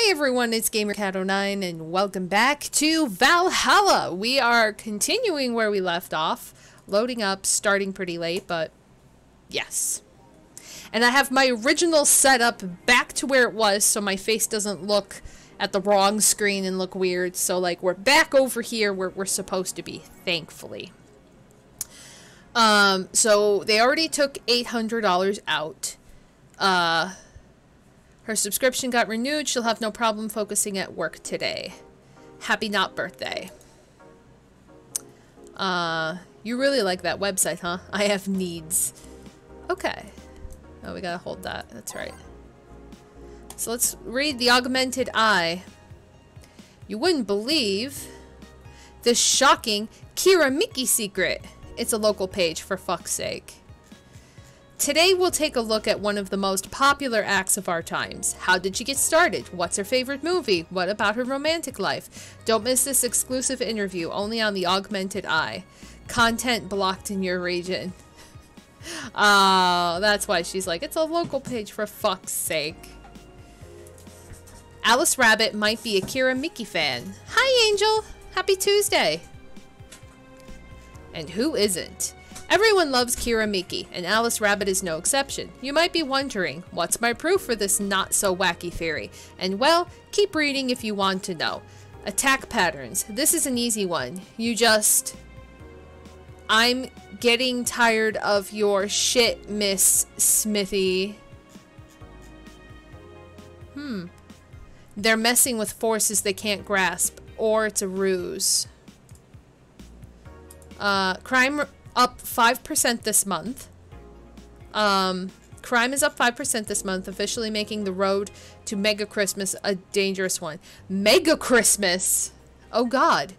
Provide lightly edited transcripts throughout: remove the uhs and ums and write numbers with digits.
Hey everyone, it's GamerCat09 and welcome back to Valhalla. We are continuing where we left off, loading up, starting pretty late, but yes. And I have my original setup back to where it was so my face doesn't look at the wrong screen and look weird. So like we're back over here where we're supposed to be, thankfully. So they already took $800 out. Her subscription got renewed. She'll have no problem focusing at work today. Happy not birthday. You really like that website, huh? I have needs. Okay. Oh, we gotta hold that. That's right. So let's read the augmented eye. You wouldn't believe this shocking Kira Miki secret. It's a local page, for fuck's sake. Today we'll take a look at one of the most popular acts of our times. How did she get started? What's her favorite movie? What about her romantic life? Don't miss this exclusive interview only on the Augmented Eye. Content blocked in your region. Oh, that's why she's like, it's a local page for fuck's sake. Alice Rabbit might be a Kira Miki fan. Hi Angel! Happy Tuesday! And who isn't? Everyone loves Kira Miki, and Alice Rabbit is no exception. You might be wondering, what's my proof for this not-so-wacky theory? And well, keep reading if you want to know. Attack patterns. This is an easy one. You just... I'm getting tired of your shit, Miss Smithy. They're messing with forces they can't grasp, or it's a ruse. Crime... up 5% this month. Crime is up 5% this month, officially making the road to Mega Christmas a dangerous one. Mega Christmas! Oh god.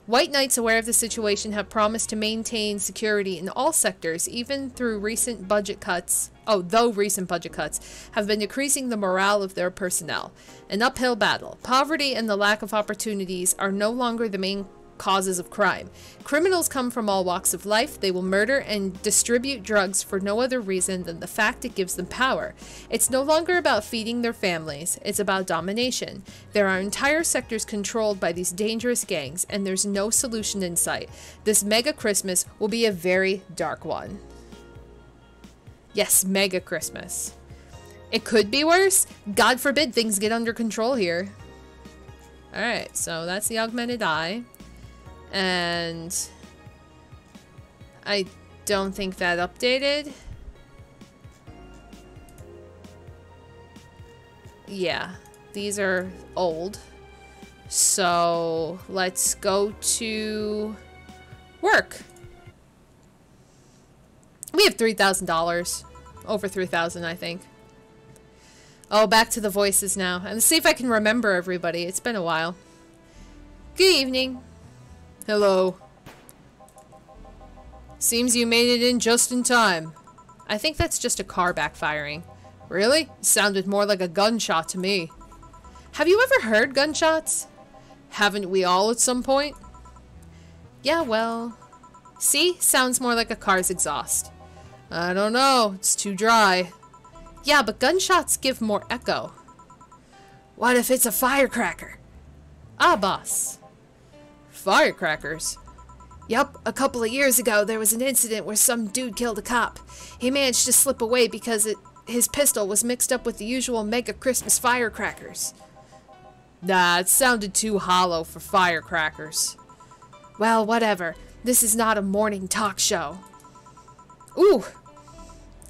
White Knights, aware of the situation, have promised to maintain security in all sectors, even through recent budget cuts. Though recent budget cuts have been decreasing the morale of their personnel. An uphill battle. Poverty and the lack of opportunities are no longer the main causes of crime. Criminals come from all walks of life. They will murder and distribute drugs for no other reason than the fact it gives them power. It's no longer about feeding their families. It's about domination. There are entire sectors controlled by these dangerous gangs, and there's no solution in sight. This Mega Christmas will be a very dark one. Yes, Mega Christmas. It could be worse. God forbid things get under control here. Alright, so that's the augmented eye. And I don't think that updated. Yeah, these are old. So let's go to work. We have $3,000. Over 3,000, I think. Oh, back to the voices now. And see if I can remember everybody. It's been a while. Good evening. Hello. Seems you made it in just in time. I think that's just a car backfiring. Really? Sounded more like a gunshot to me. Have you ever heard gunshots? Haven't we all at some point? Yeah, well... See? Sounds more like a car's exhaust. I don't know. It's too dry. Yeah, but gunshots give more echo. What if it's a firecracker? Ah, boss. Firecrackers? Yup, a couple of years ago there was an incident where some dude killed a cop. He managed to slip away because his pistol was mixed up with the usual Mega Christmas firecrackers. Nah, it sounded too hollow for firecrackers. Well, whatever. This is not a morning talk show. Ooh!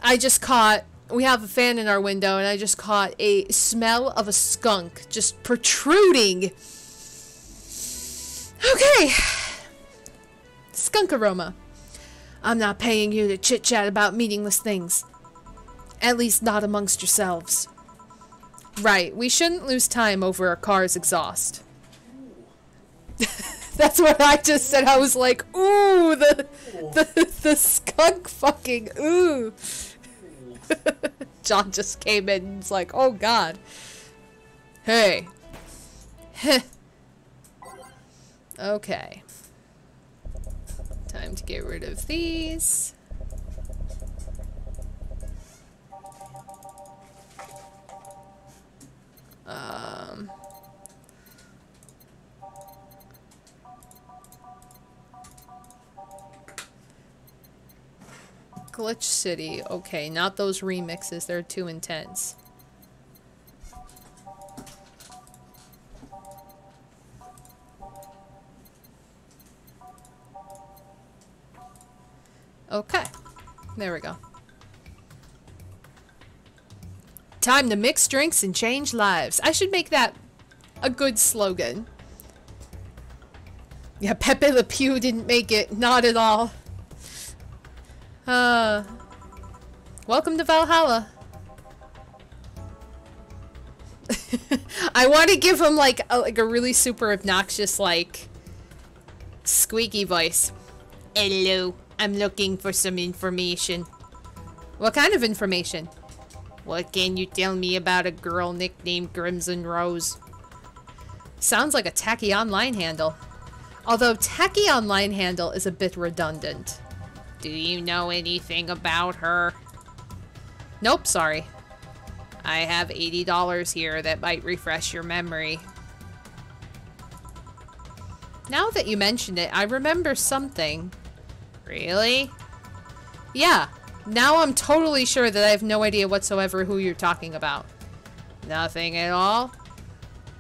I just caught... We have a fan in our window and I just caught a smell of a skunk just protruding. Okay. Skunk aroma. I'm not paying you to chit-chat about meaningless things. At least not amongst yourselves. Right, we shouldn't lose time over a car's exhaust. That's what I just said. I was like, ooh, the skunk fucking, ooh. John just came in and was like, oh god. Hey. Heh. Okay. Time to get rid of these. Glitch City. Okay, not those remixes. They're too intense. Okay. There we go. Time to mix drinks and change lives. I should make that a good slogan. Yeah, Pepe Le Pew didn't make it. Not at all. Welcome to Valhalla. I want to give him like a really super obnoxious, like, squeaky voice. Hello, I'm looking for some information. What kind of information? What can you tell me about a girl nicknamed Crimson Rose? Sounds like a tacky online handle. Although tacky online handle is a bit redundant. Do you know anything about her? Nope, sorry. I have $80 here that might refresh your memory. Now that you mentioned it, I remember something. Really? Yeah. Now I'm totally sure that I have no idea whatsoever who you're talking about. Nothing at all?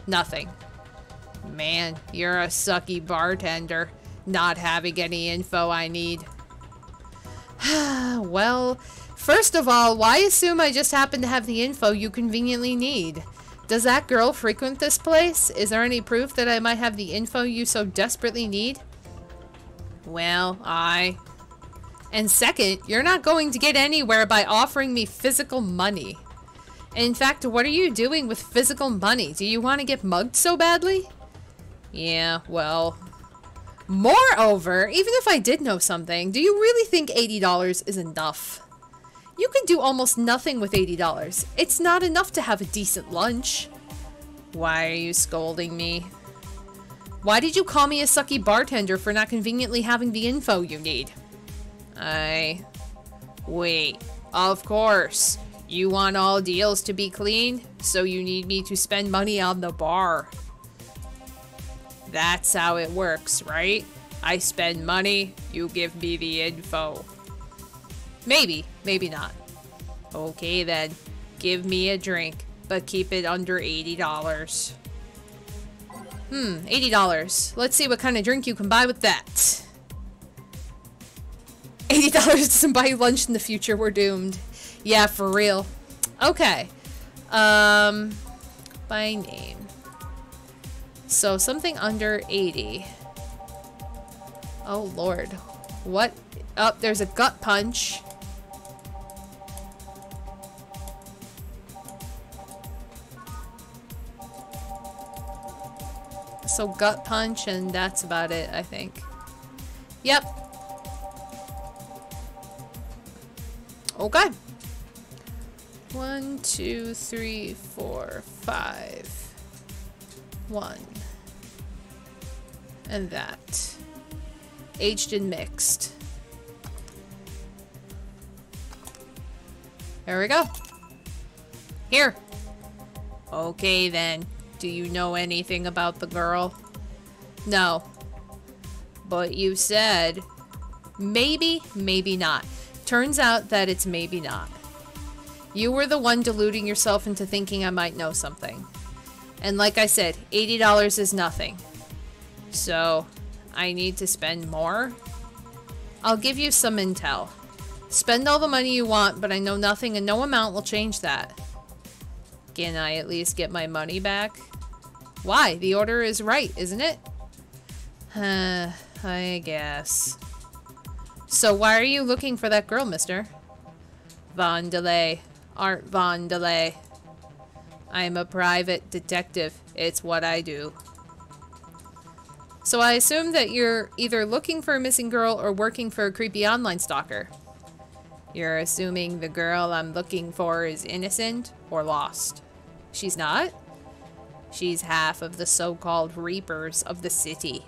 Nothing. Man, you're a sucky bartender, not having any info I need. Well, first of all, why assume I just happen to have the info you conveniently need? Does that girl frequent this place? Is there any proof that I might have the info you so desperately need? Well, And second, you're not going to get anywhere by offering me physical money. In fact, what are you doing with physical money? Do you want to get mugged so badly? Yeah, well... Moreover, even if I did know something, do you really think $80 is enough? You can do almost nothing with $80. It's not enough to have a decent lunch. Why are you scolding me? Why did you call me a sucky bartender for not conveniently having the info you need? Wait, of course. You want all deals to be clean, so you need me to spend money on the bar. That's how it works, right? I spend money, you give me the info. Maybe, maybe not. Okay then, give me a drink, but keep it under $80. $80. Let's see what kind of drink you can buy with that. $80 doesn't buy you lunch in the future, we're doomed. Yeah, for real. Okay. By name. So, something under 80. Oh, Lord. What? Oh, there's a gut punch. So, gut punch, and that's about it, I think. Yep. Okay. 1, 2, 3, 4, 5. 1. And that. Aged and mixed. There we go. Here. Okay then. Do you know anything about the girl? No. But you said maybe, maybe not. Turns out that it's maybe not. You were the one deluding yourself into thinking I might know something. And like I said, $80 is nothing. So, I need to spend more? I'll give you some intel. Spend all the money you want, but I know nothing and no amount will change that. Can I at least get my money back? Why? The order is right, isn't it? I guess. So why are you looking for that girl, mister? Vandelay. Art Vandelay. I'm a private detective. It's what I do. So I assume that you're either looking for a missing girl or working for a creepy online stalker. You're assuming the girl I'm looking for is innocent or lost. She's not? She's half of the so-called Reapers of the city.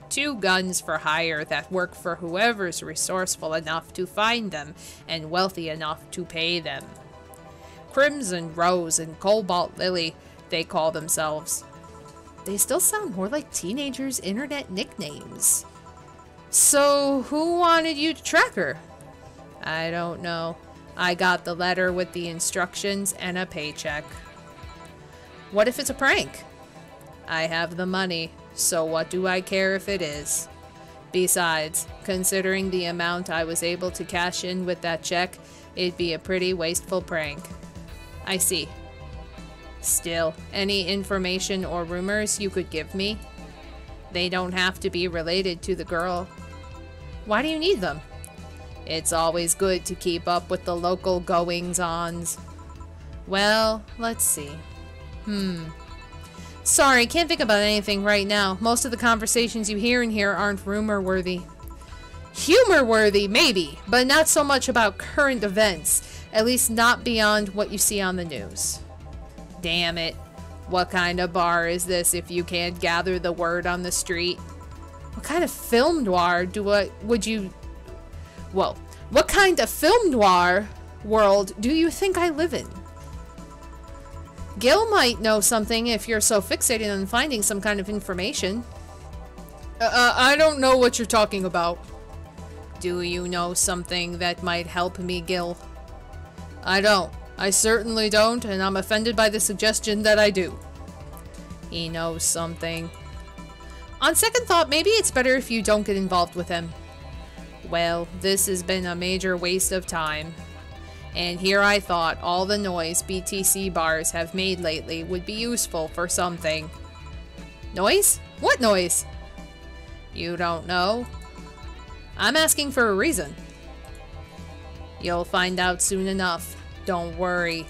2 guns for hire that work for whoever's resourceful enough to find them and wealthy enough to pay them. Crimson Rose and Cobalt Lily, they call themselves. They still sound more like teenagers' internet nicknames. So, who wanted you to track her? I don't know. I got the letter with the instructions and a paycheck. What if it's a prank? I have the money, so what do I care if it is? Besides, considering the amount I was able to cash in with that check, it'd be a pretty wasteful prank. I see. Still, any information or rumors you could give me? They don't have to be related to the girl. Why do you need them? It's always good to keep up with the local goings-ons. Well, let's see. Sorry, can't think about anything right now. Most of the conversations you hear in here aren't rumor-worthy. Humor-worthy, maybe, but not so much about current events. At least not beyond what you see on the news. Damn it. What kind of bar is this if you can't gather the word on the street? What kind of film noir what kind of film noir world do you think I live in? Gil might know something if you're so fixated on finding some kind of information. I don't know what you're talking about. Do you know something that might help me, Gil? I don't. I certainly don't, and I'm offended by the suggestion that I do. He knows something. On second thought, maybe it's better if you don't get involved with him. Well, this has been a major waste of time. And here I thought all the noise BTC bars have made lately would be useful for something. Noise? What noise? You don't know? I'm asking for a reason. You'll find out soon enough. Don't worry.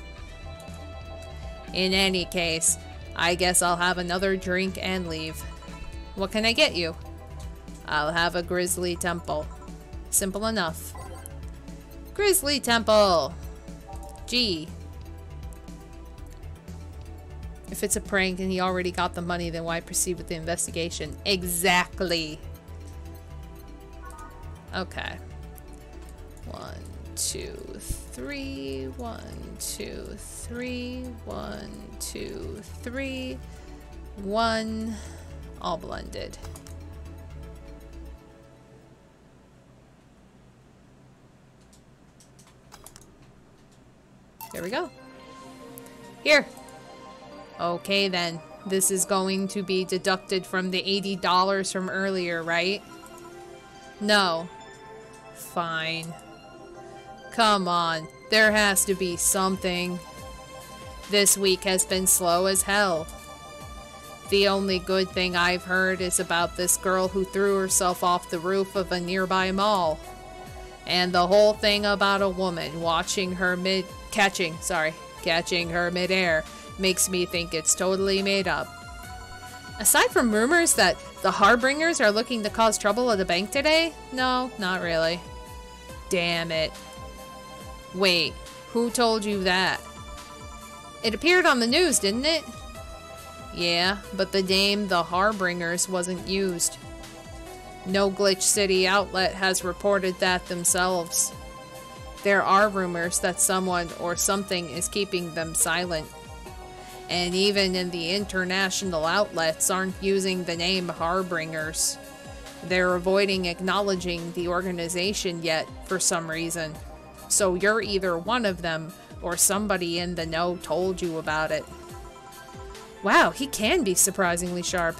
In any case, I guess I'll have another drink and leave. What can I get you? I'll have a Grizzly Temple. Simple enough. Grizzly Temple! Gee. If it's a prank and he already got the money, then why proceed with the investigation? Exactly. Okay. 1, 2, 3. 1, 2, 3. 1, 2, 3. 1. All blended. There we go. Here. Okay then. This is going to be deducted from the $80 from earlier, right? No. Fine. Come on. There has to be something. This week has been slow as hell. The only good thing I've heard is about this girl who threw herself off the roof of a nearby mall. And the whole thing about a woman catching her midair makes me think it's totally made up. Aside from rumors that the Harbingers are looking to cause trouble at the bank today? No, not really. Damn it. Wait, who told you that? It appeared on the news, didn't it? Yeah, but the name The Harbingers wasn't used. No Glitch City outlet has reported that themselves. There are rumors that someone or something is keeping them silent. And even in the international outlets aren't using the name Harbingers. They're avoiding acknowledging the organization yet for some reason. So you're either one of them or somebody in the know told you about it. Wow, he can be surprisingly sharp.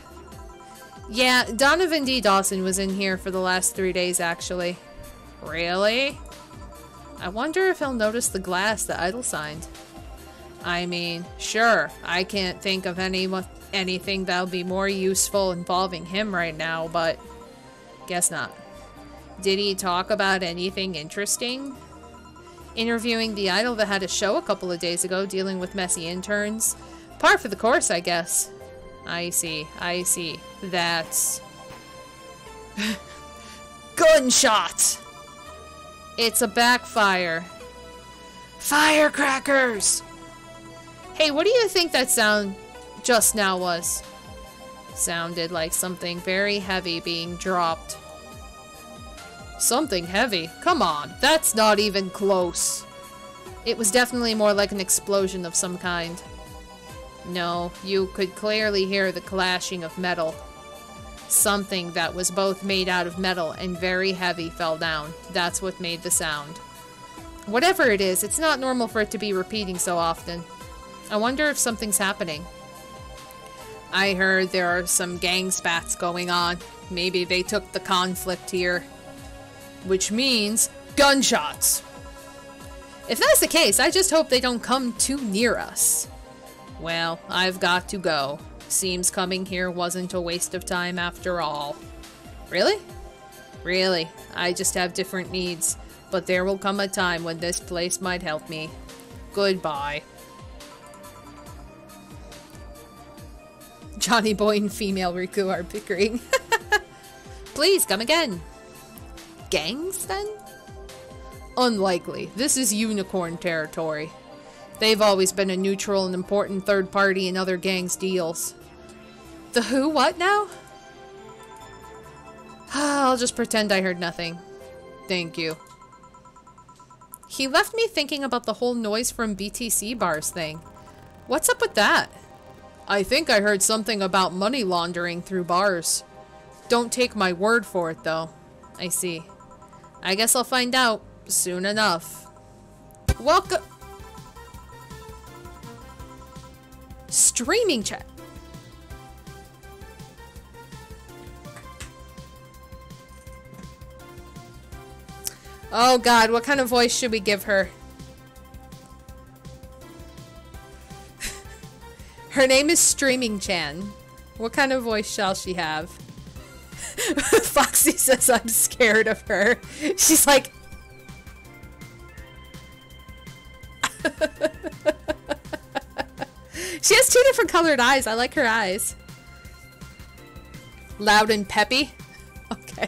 Yeah, Donovan D. Dawson was in here for the last 3 days, actually. Really? I wonder if he'll notice the glass that Idle signed. I mean, sure, I can't think of anything that'll be more useful involving him right now, but guess not. Did he talk about anything interesting? Interviewing the Idol that had a show a couple of days ago dealing with messy interns. Par for the course, I guess. I see. That's... Gunshot! It's a backfire. Firecrackers! Hey, what do you think that sound just now was? Sounded like something very heavy being dropped. Something heavy? Come on, that's not even close. It was definitely more like an explosion of some kind. No, you could clearly hear the clashing of metal. Something that was both made out of metal and very heavy fell down. That's what made the sound. Whatever it is, it's not normal for it to be repeating so often. I wonder if something's happening. I heard there are some gang spats going on. Maybe they took the conflict here. Which means gunshots! If that's the case, I just hope they don't come too near us. Well, I've got to go. Seems coming here wasn't a waste of time after all. Really? Really, I just have different needs. But there will come a time when this place might help me. Goodbye. Johnny Boy and female Riku are bickering. Please, come again. Gangs, then? Unlikely. This is unicorn territory. They've always been a neutral and important third party in other gangs' deals. The who? What now? I'll just pretend I heard nothing. Thank you. He left me thinking about the whole noise from BTC bars thing. What's up with that? I think I heard something about money laundering through bars. Don't take my word for it, though. I see. I guess I'll find out soon enough. Welcome. Streaming chat. Oh god, what kind of voice should we give her? Her name is Streaming Chan. What kind of voice shall she have? Foxy says I'm scared of her. She's like... She has two different colored eyes. I like her eyes. Loud and peppy? Okay.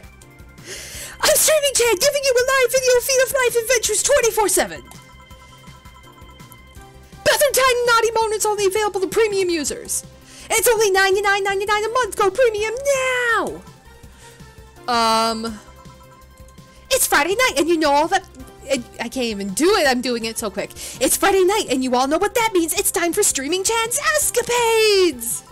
I'm Streaming Chan, giving you a live video feed of life adventures 24/7. Bathroom time naughty moments only available to premium users. It's only $99.99 a month. Go premium now! It's Friday night and you know all that... I can't even do it. I'm doing it so quick. It's Friday night and you all know what that means. It's time for Streaming Chan's Escapades!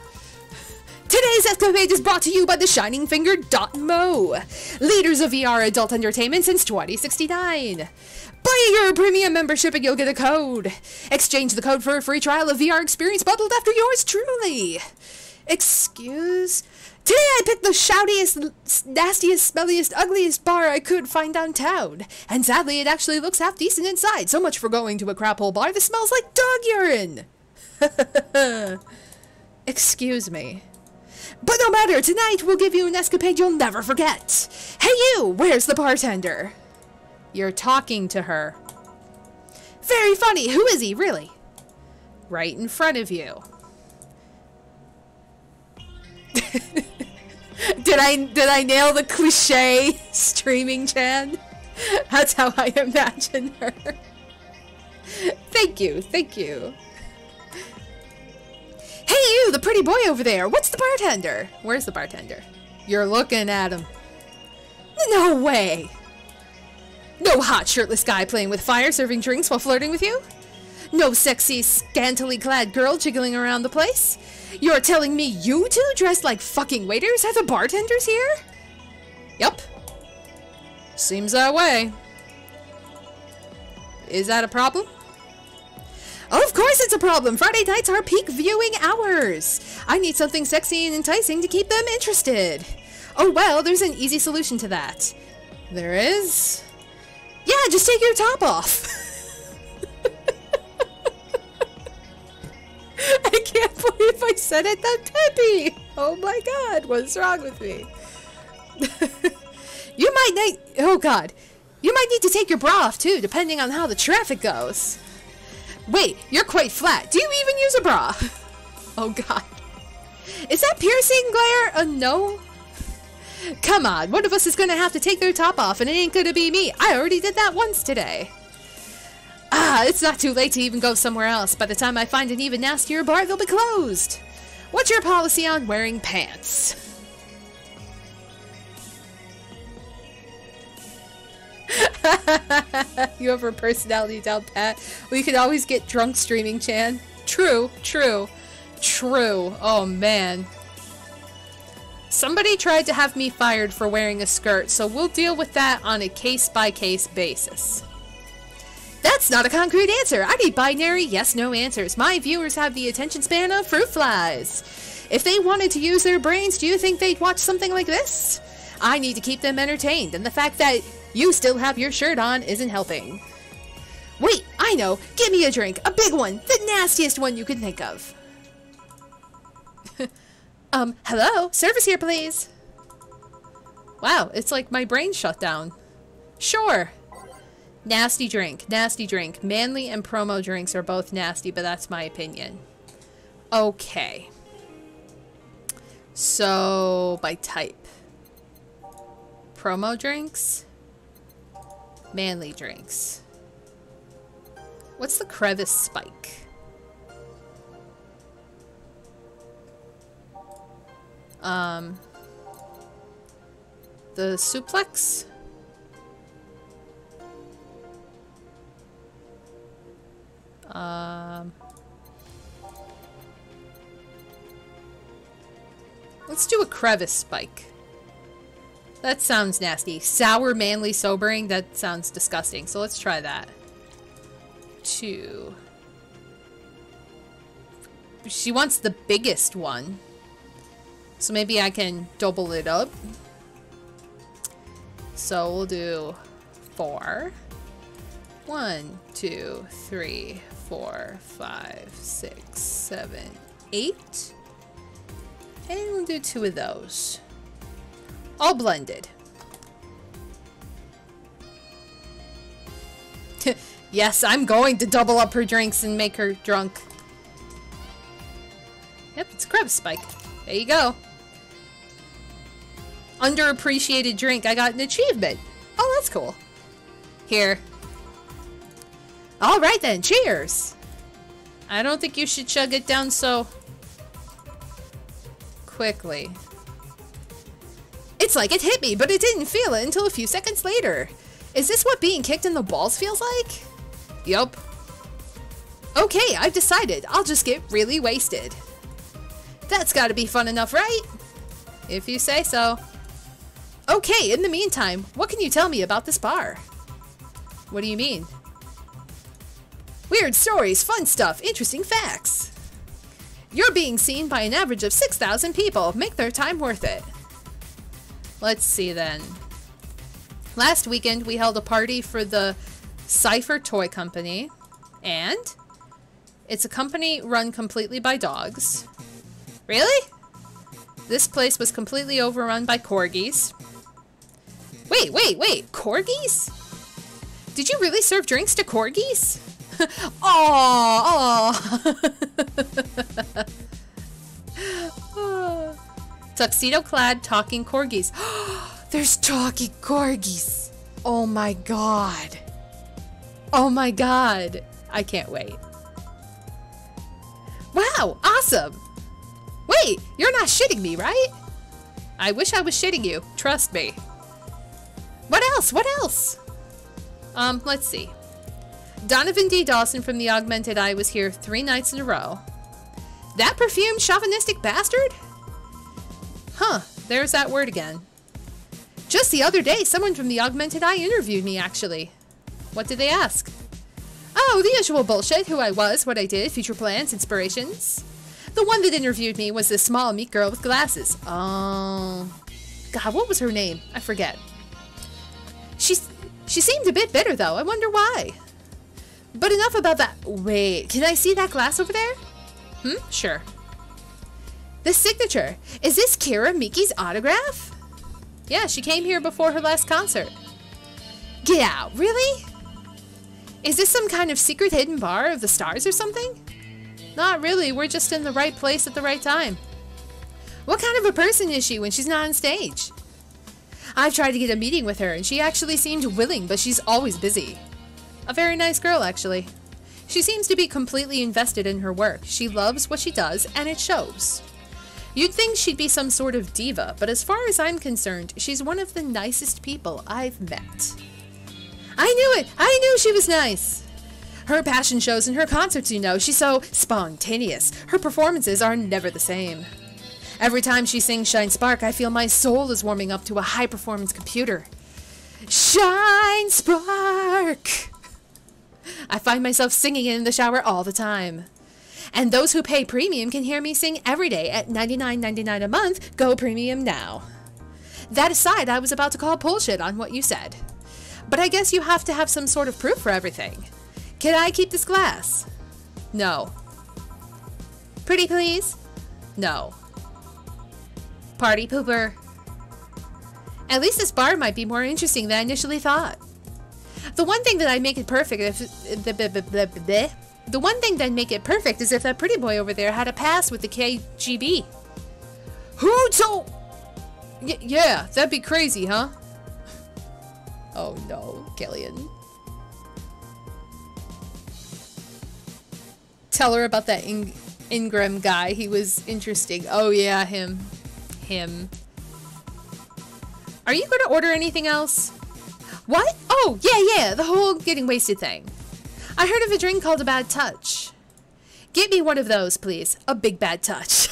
Today's escapade is brought to you by the Shining Finger Mo, leaders of VR adult entertainment since 2069. Buy your premium membership and you'll get a code. Exchange the code for a free trial of VR experience bundled after yours truly. Excuse? Today I picked the shoutiest, nastiest, smelliest, ugliest bar I could find downtown. And sadly, it actually looks half decent inside. So much for going to a crap hole bar that smells like dog urine. Excuse me. But no matter, tonight we'll give you an escapade you'll never forget. Hey you, where's the bartender? You're talking to her. Very funny, who is he, really? Right in front of you. Did I nail the cliche, Streaming Chan? That's how I imagine her. Thank you, thank you. Hey you, the pretty boy over there, what's the bartender? Where's the bartender? You're looking at him. No way! No hot shirtless guy playing with fire serving drinks while flirting with you? No sexy scantily clad girl jiggling around the place? You're telling me you two dressed like fucking waiters have the bartenders here? Yup. Seems that way. Is that a problem? Of course it's a problem! Friday nights are peak viewing hours! I need something sexy and enticing to keep them interested. Oh well, there's an easy solution to that. There is? Yeah, just take your top off! I can't believe I said it that peppy! Oh my god, what's wrong with me? You might need... Oh god. You might need to take your bra off too, depending on how the traffic goes. Wait, you're quite flat. Do you even use a bra? Oh god. Is that piercing glare a no? Come on, one of us is gonna have to take their top off and it ain't gonna be me. I already did that once today. Ah, it's not too late to even go somewhere else. By the time I find an even nastier bar, they'll be closed. What's your policy on wearing pants? You have her personality down pat. We could always get drunk Streaming Chan. True, true, true. Oh man. Somebody tried to have me fired for wearing a skirt, so we'll deal with that on a case-by-case basis. That's not a concrete answer. I need binary yes-no answers. My viewers have the attention span of fruit flies. If they wanted to use their brains, do you think they'd watch something like this? I need to keep them entertained, and the fact that you still have your shirt on isn't helping. Wait, I know. Give me a drink. A big one. The nastiest one you can think of. Hello? Service here, please. Wow, it's like my brain shut down. Sure. Nasty drink. Nasty drink. Manly and promo drinks are both nasty, but that's my opinion. Okay. So, by type. Promo drinks. Manly drinks. What's the crevice spike? The suplex? Let's do a crevice spike. That sounds nasty. Sour, manly, sobering? That sounds disgusting. So let's try that. 2. She wants the biggest one. So maybe I can double it up. So we'll do 4. 1, 2, 3, 4, 5, 6, 7, 8. And we'll do 2 of those. All blended. Yes, I'm going to double up her drinks and make her drunk. Yep, it's a crevice spike. There you go. Underappreciated drink. I got an achievement. Oh, that's cool. Here. Alright then, cheers! I don't think you should chug it down so quickly. It's like it hit me, but it didn't feel it until a few seconds later. Is this what being kicked in the balls feels like? Yup. Okay, I've decided. I'll just get really wasted. That's gotta be fun enough, right? If you say so. Okay, in the meantime, what can you tell me about this bar? What do you mean? Weird stories, fun stuff, interesting facts. You're being seen by an average of 6,000 people. Make their time worth it. Let's see then. Last weekend, we held a party for the Cypher Toy Company, and it's a company run completely by dogs. Really? This place was completely overrun by corgis. Wait, corgis? Did you really serve drinks to corgis? Aww. Tuxedo-clad talking corgis. There's talking corgis. Oh my god. Oh my god. I can't wait. Wow, awesome. Wait, you're not shitting me, right? I wish I was shitting you. Trust me. What else? What else? Let's see. Donovan D. Dawson from the Augmented Eye was here 3 nights in a row. That perfumed chauvinistic bastard? Huh, there's that word again. Just the other day, someone from the Augmented Eye interviewed me, actually. What did they ask? Oh, the usual bullshit, who I was, what I did, future plans, inspirations. The one that interviewed me was this small, meek girl with glasses. Oh. God, what was her name? I forget. She seemed a bit bitter, though. I wonder why. But enough about that. Wait, can I see that glass over there? Sure. The signature. Is this Kira Miki's autograph? Yeah, she came here before her last concert. Get out, really? Is this some kind of secret hidden bar of the stars or something? Not really, we're just in the right place at the right time. What kind of a person is she when she's not on stage? I've tried to get a meeting with her and she actually seemed willing, but she's always busy. A very nice girl, actually. She seems to be completely invested in her work. She loves what she does, and it shows. You'd think she'd be some sort of diva, but as far as I'm concerned, she's one of the nicest people I've met. I knew it! I knew she was nice! Her passion shows and her concerts, you know, she's so spontaneous. Her performances are never the same. Every time she sings Shine Spark, I feel my soul is warming up to a high-performance computer. Shine Spark! I find myself singing it in the shower all the time. And those who pay premium can hear me sing every day at $99.99 a month. Go premium now. That aside, I was about to call bullshit on what you said. But I guess you have to have some sort of proof for everything. Can I keep this glass? No. Pretty please? No. Party pooper. At least this bar might be more interesting than I initially thought. The one thing that I'd make it perfect the one thing that'd make it perfect is if that pretty boy over there had a pass with the KGB. Who told? Yeah, that'd be crazy, huh? Oh no, Killian. Tell her about that Ingram guy. He was interesting. Oh yeah, him. Are you going to order anything else? What? Oh, yeah, the whole getting wasted thing. I heard of a drink called a bad touch. Get me one of those, please. A big bad touch.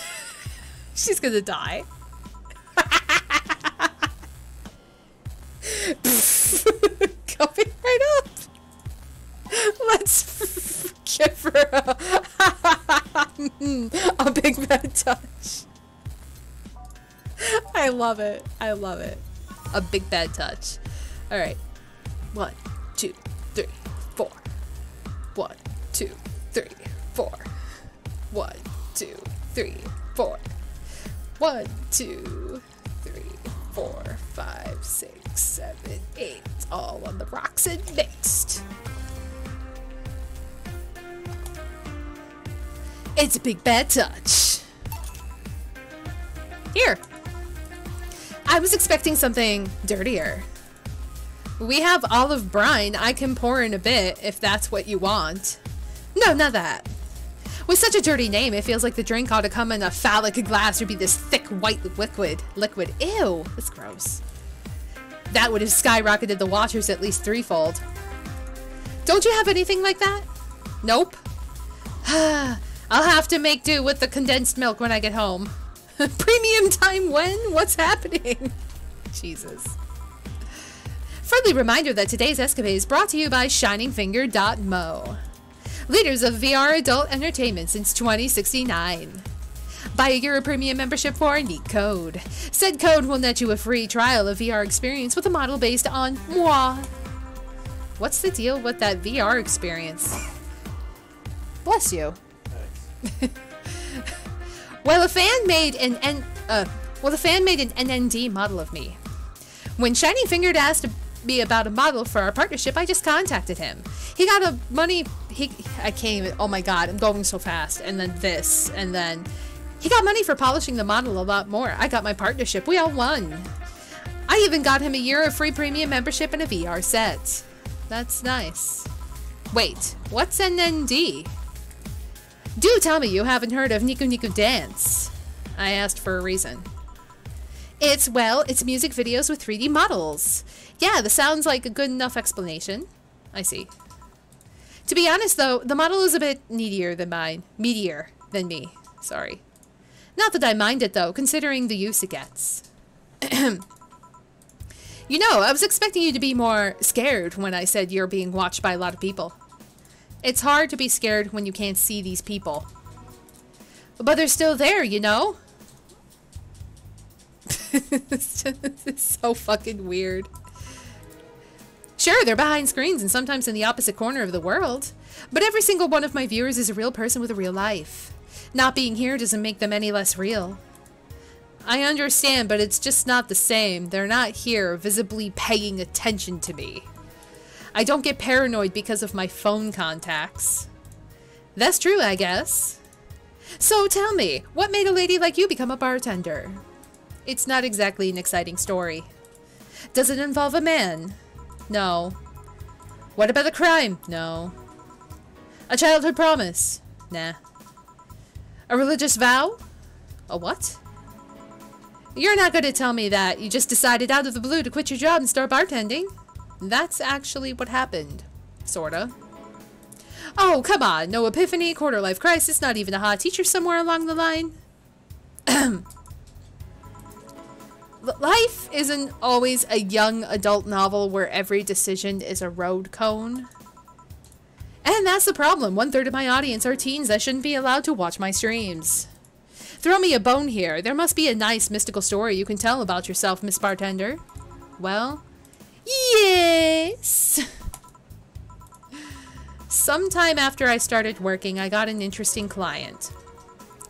She's gonna die. Coming right up. Let's give her a big bad touch. I love it. I love it. A big bad touch. All right. 1, 2, 3, 4. 1, 2, 3, 4. 1, 2, 3, 4. 1, 2, 3, 4, 5, 6, 7, 8. All on the rocks and mixed. It's a big bad touch. Here. I was expecting something dirtier. We have olive brine. I can pour in a bit if that's what you want. No, not that. With such a dirty name, it feels like the drink ought to come in a phallic glass or be this thick white liquid. Ew, that's gross. That would have skyrocketed the waters at least threefold. Don't you have anything like that? Nope. I'll have to make do with the condensed milk when I get home. Premium time when? What's happening? Jesus. Friendly reminder that today's escapade is brought to you by ShiningFinger.mo. Leaders of VR adult entertainment since 2069. Buy a Euro Premium membership for a neat code. Said code will net you a free trial of VR experience with a model based on moi. What's the deal with that VR experience? Bless you. Well, a fan made an NND model of me. When Shining Fingered asked me about a model for our partnership, I just contacted him. He got a money. I can't even. Oh my god, I'm going so fast. And then this, and then he got money for polishing the model a lot more. I got my partnership. We all won. I even got him a year of free premium membership and a VR set. That's nice. Wait, what's NND? Do tell me you haven't heard of Niku Niku Dance. I asked for a reason. It's music videos with 3D models. Yeah, this sounds like a good enough explanation. I see. To be honest though, the model is a bit meatier than me. Sorry. Not that I mind it though, considering the use it gets. You know, I was expecting you to be more scared when I said you're being watched by a lot of people. It's hard to be scared when you can't see these people. But they're still there, you know? It's so fucking weird. Sure, they're behind screens and sometimes in the opposite corner of the world. But every single one of my viewers is a real person with a real life. Not being here doesn't make them any less real. I understand, but it's just not the same. They're not here, visibly paying attention to me. I don't get paranoid because of my phone contacts. That's true, I guess. So tell me, what made a lady like you become a bartender? It's not exactly an exciting story. Does it involve a man? No. What about a crime? No. A childhood promise? Nah. A religious vow? A what? You're not going to tell me that you just decided out of the blue to quit your job and start bartending? That's actually what happened. Sorta. Oh, come on. No epiphany, quarter-life crisis, not even a hot teacher somewhere along the line. Life isn't always a young adult novel where every decision is a road cone. And that's the problem. 1/3 of my audience are teens that shouldn't be allowed to watch my streams. Throw me a bone here. There must be a nice mystical story you can tell about yourself, Miss Bartender. Well, yes. Sometime after I started working, I got an interesting client.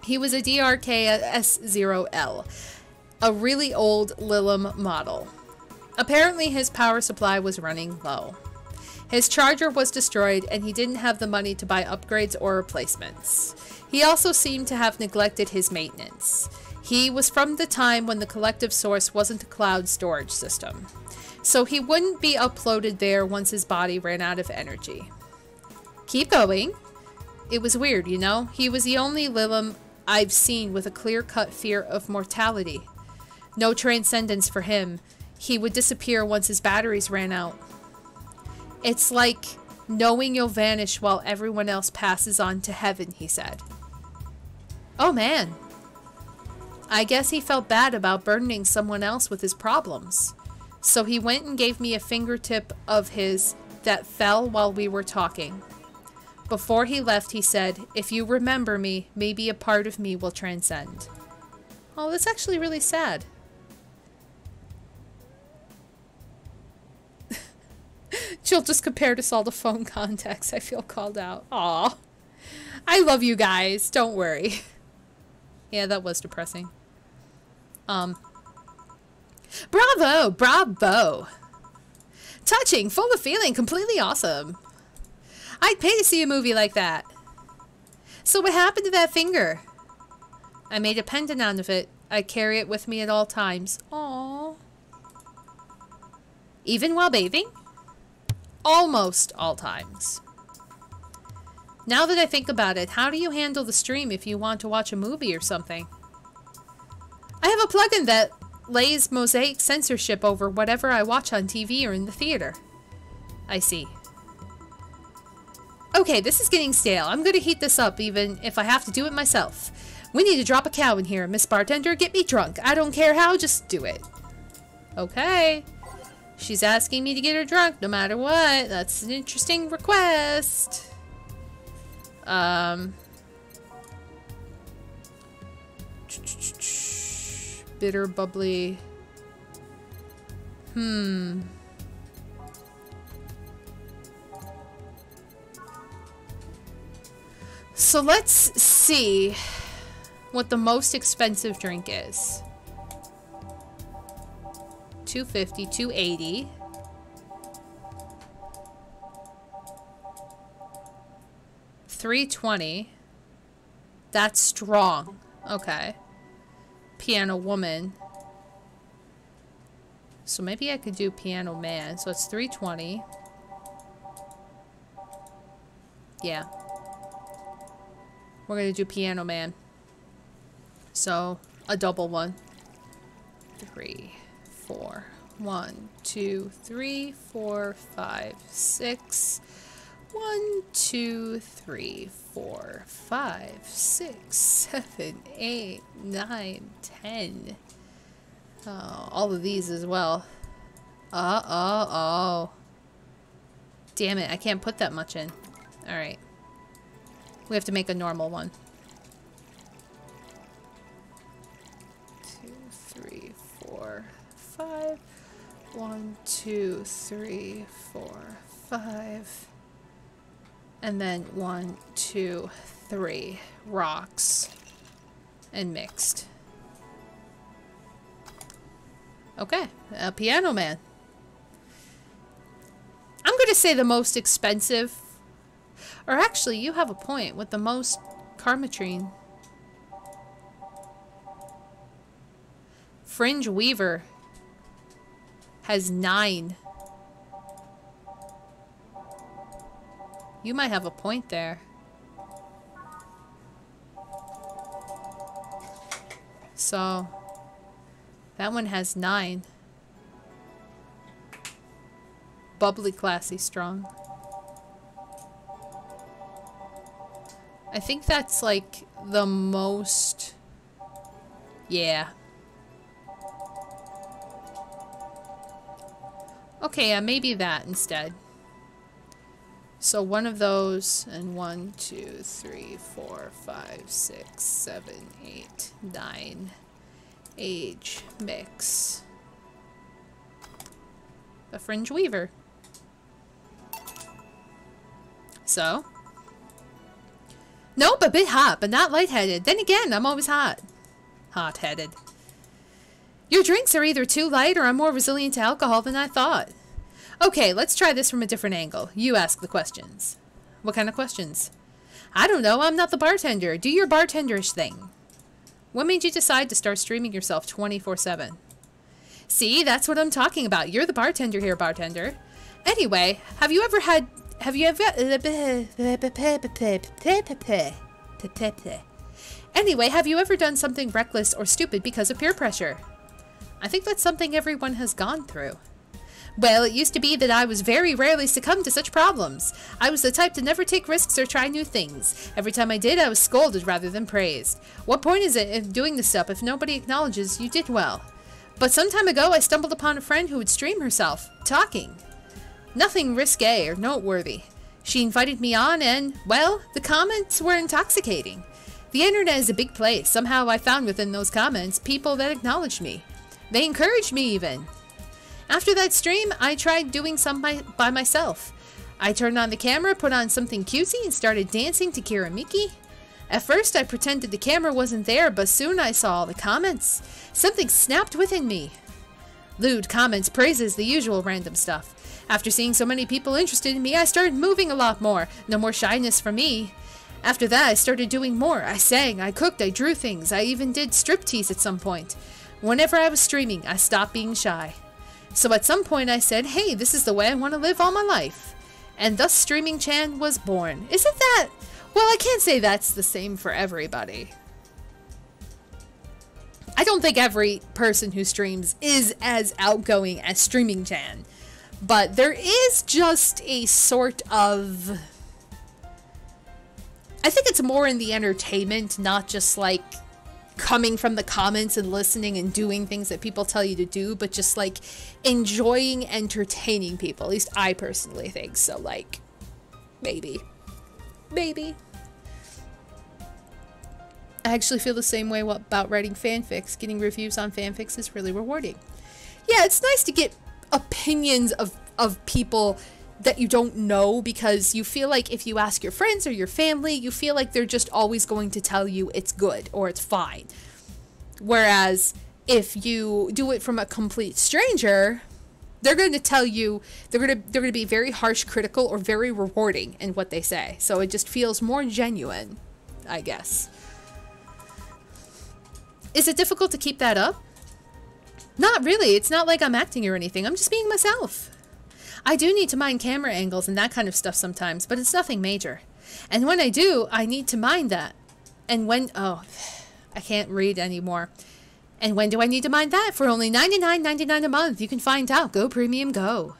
He was a DRK S0L, a really old Lilium model. Apparently his power supply was running low. His charger was destroyed and he didn't have the money to buy upgrades or replacements. He also seemed to have neglected his maintenance. He was from the time when the collective source wasn't a cloud storage system, so he wouldn't be uploaded there once his body ran out of energy. Keep going. It was weird, you know? He was the only Lilium I've seen with a clear-cut fear of mortality. No transcendence for him. He would disappear once his batteries ran out. It's like knowing you'll vanish while everyone else passes on to heaven, he said. Oh man. I guess he felt bad about burdening someone else with his problems. So he went and gave me a fingertip of his that fell while we were talking. Before he left, he said, if you remember me, maybe a part of me will transcend. Oh, that's actually really sad. Jill just compared us all to phone contacts. I feel called out. Aw. I love you guys. Don't worry. Yeah, that was depressing. Bravo! Bravo! Touching, full of feeling, completely awesome. I'd pay to see a movie like that. So what happened to that finger? I made a pendant out of it. I carry it with me at all times. Aww. Even while bathing? Almost all times. Now that I think about it, how do you handle the stream if you want to watch a movie or something? I have a plugin that lays mosaic censorship over whatever I watch on TV or in the theater. I see. Okay, this is getting stale. I'm gonna heat this up even if I have to do it myself. We need to drop a cow in here. Miss Bartender, get me drunk. I don't care how, just do it. Okay. She's asking me to get her drunk no matter what. That's an interesting request. Bitter, bubbly. So let's see what the most expensive drink is. $250, $280. $320. That's strong. Okay. Piano Woman. So maybe I could do Piano Man. So it's $320. Yeah. We're gonna do Piano Man. So a double one. 3, 4. 1, 2, 3, 4, 5, 6. 1, 2, 3, 4, 5, 6, 7, 8, 9, 10. Oh, all of these as well. Oh. Damn it, I can't put that much in. Alright. We have to make a normal one. 2, 3, 4, 5. 1, 2, 3, 4, 5. And then 1, 2, 3 rocks and mixed. Okay, a Piano Man. I'm going to say the most expensive, or actually you have a point with the most Karmatrine. Fringe Weaver has 9. You might have a point there. So, that one has 9. Bubbly, classy, strong. I think that's like the most... Yeah. Okay, maybe that instead. So one of those, and 1, 2, 3, 4, 5, 6, 7, 8, 9. Age, mix. A fringe weaver. So? Nope, a bit hot, but not lightheaded. Then again, I'm always hot. Hot-headed. Your drinks are either too light or I'm more resilient to alcohol than I thought. Okay, let's try this from a different angle. You ask the questions. What kind of questions? I don't know, I'm not the bartender. Do your bartenderish thing. What made you decide to start streaming yourself 24/7? See, that's what I'm talking about. You're the bartender here, bartender. Anyway, have you ever... Anyway, have you ever done something reckless or stupid because of peer pressure? I think that's something everyone has gone through. Well, it used to be that I was very rarely succumb to such problems. I was the type to never take risks or try new things. Every time I did, I was scolded rather than praised. What point is it in doing this stuff if nobody acknowledges you did well? But some time ago, I stumbled upon a friend who would stream herself, talking. Nothing risque or noteworthy. She invited me on and, well, the comments were intoxicating. The internet is a big place. Somehow I found within those comments people that acknowledged me. They encouraged me even. After that stream, I tried doing some by myself. I turned on the camera, put on something cutesy, and started dancing to Kiramiki. At first, I pretended the camera wasn't there, but soon I saw all the comments. Something snapped within me. Lewd comments, praises, the usual random stuff. After seeing so many people interested in me, I started moving a lot more. No more shyness for me. After that, I started doing more. I sang, I cooked, I drew things. I even did striptease at some point. Whenever I was streaming, I stopped being shy. So at some point I said, hey, this is the way I want to live all my life. And thus Streaming Chan was born. Isn't that... Well, I can't say that's the same for everybody. I don't think every person who streams is as outgoing as Streaming Chan. But there is just a sort of... I think it's more in the entertainment, not just like coming from the comments and listening and doing things that people tell you to do, but just like enjoying entertaining people. At least I personally think so. Like, maybe. I actually feel the same way about writing fanfics. Getting reviews on fanfics is really rewarding. Yeah, it's nice to get opinions of people that you don't know, because you feel like if you ask your friends or your family, you feel like they're just always going to tell you it's good or it's fine. Whereas if you do it from a complete stranger, they're going to tell you, they're going to be very harsh, critical, or very rewarding in what they say. So it just feels more genuine, I guess. Is it difficult to keep that up? Not really. It's not like I'm acting or anything. I'm just being myself. I do need to mind camera angles and that kind of stuff sometimes, but it's nothing major. And when I do, I need to mind that. And when... Oh, I can't read anymore. And when do I need to mind that? For only $99.99 a month. You can find out. Go Premium Go.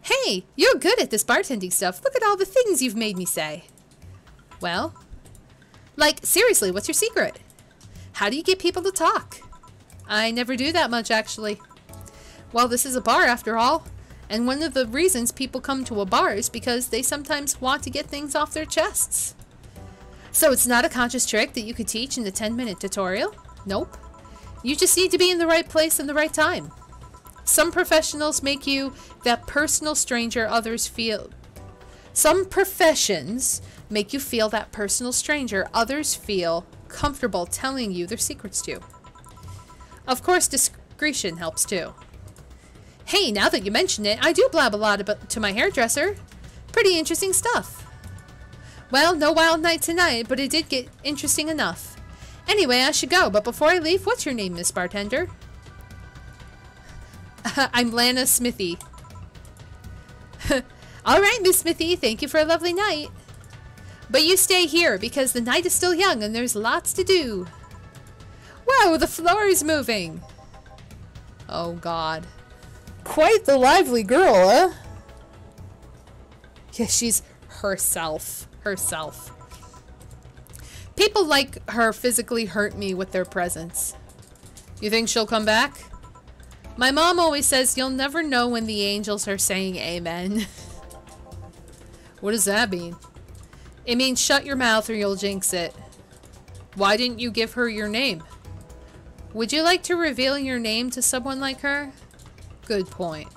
Hey, you're good at this bartending stuff. Look at all the things you've made me say. Well, like, seriously, what's your secret? How do you get people to talk? I never do that much, actually. Well, this is a bar after all. And one of the reasons people come to a bar is because they sometimes want to get things off their chests. So it's not a conscious trick that you could teach in the 10-minute tutorial? Nope. You just need to be in the right place in the right time. Some professionals make you that personal stranger others feel. Some professions make you feel that personal stranger others feel comfortable telling you their secrets to. Of course, discretion helps too. Hey, now that you mention it, I do blab a lot about to my hairdresser. Pretty interesting stuff. Well, no wild night tonight, but it did get interesting enough. Anyway, I should go, but before I leave, what's your name, Miss Bartender? I'm Lana Smithy. Alright, Miss Smithy, thank you for a lovely night. But you stay here, because the night is still young and there's lots to do. Whoa, the floor is moving. Oh, God. Quite the lively girl, huh? Yeah, she's herself. People like her physically hurt me with their presence. You think she'll come back? My mom always says you'll never know when the angels are saying amen. What does that mean? It means shut your mouth or you'll jinx it. Why didn't you give her your name? Would you like to reveal your name to someone like her? Good point.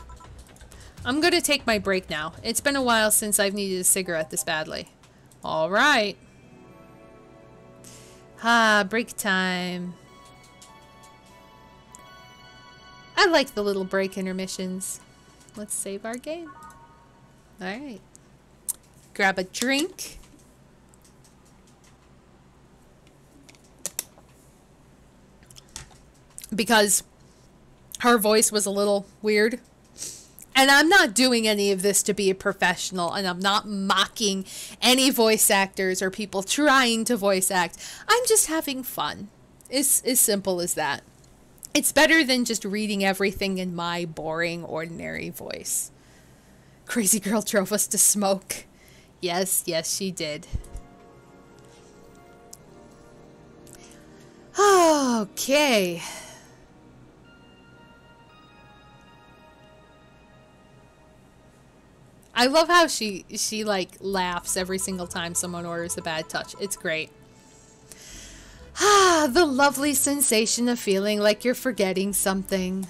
I'm gonna take my break now. It's been a while since I've needed a cigarette this badly. Alright. Ah, break time. I like the little break intermissions. Let's save our game. Alright. Grab a drink. Because her voice was a little weird. And I'm not doing any of this to be a professional, and I'm not mocking any voice actors or people trying to voice act. I'm just having fun. It's as simple as that. It's better than just reading everything in my boring, ordinary voice. Crazy girl drove us to smoke. Yes, yes, she did. Okay. I love how she like laughs every single time someone orders a bad touch. It's great. Ah, the lovely sensation of feeling like you're forgetting something.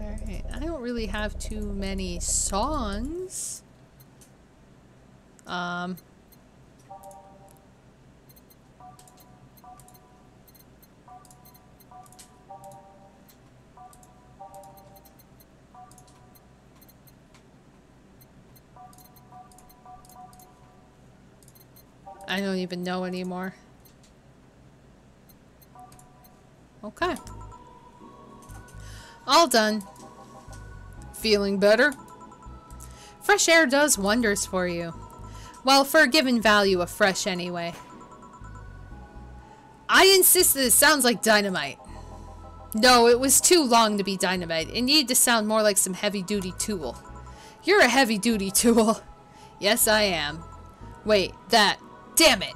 Alright, I don't really have too many songs. I don't even know anymore. Okay. All done. Feeling better? Fresh air does wonders for you. Well, for a given value of fresh anyway. I insist that it sounds like dynamite. No, it was too long to be dynamite. It needed to sound more like some heavy-duty tool. You're a heavy-duty tool. Yes, I am. Wait, that... Damn it!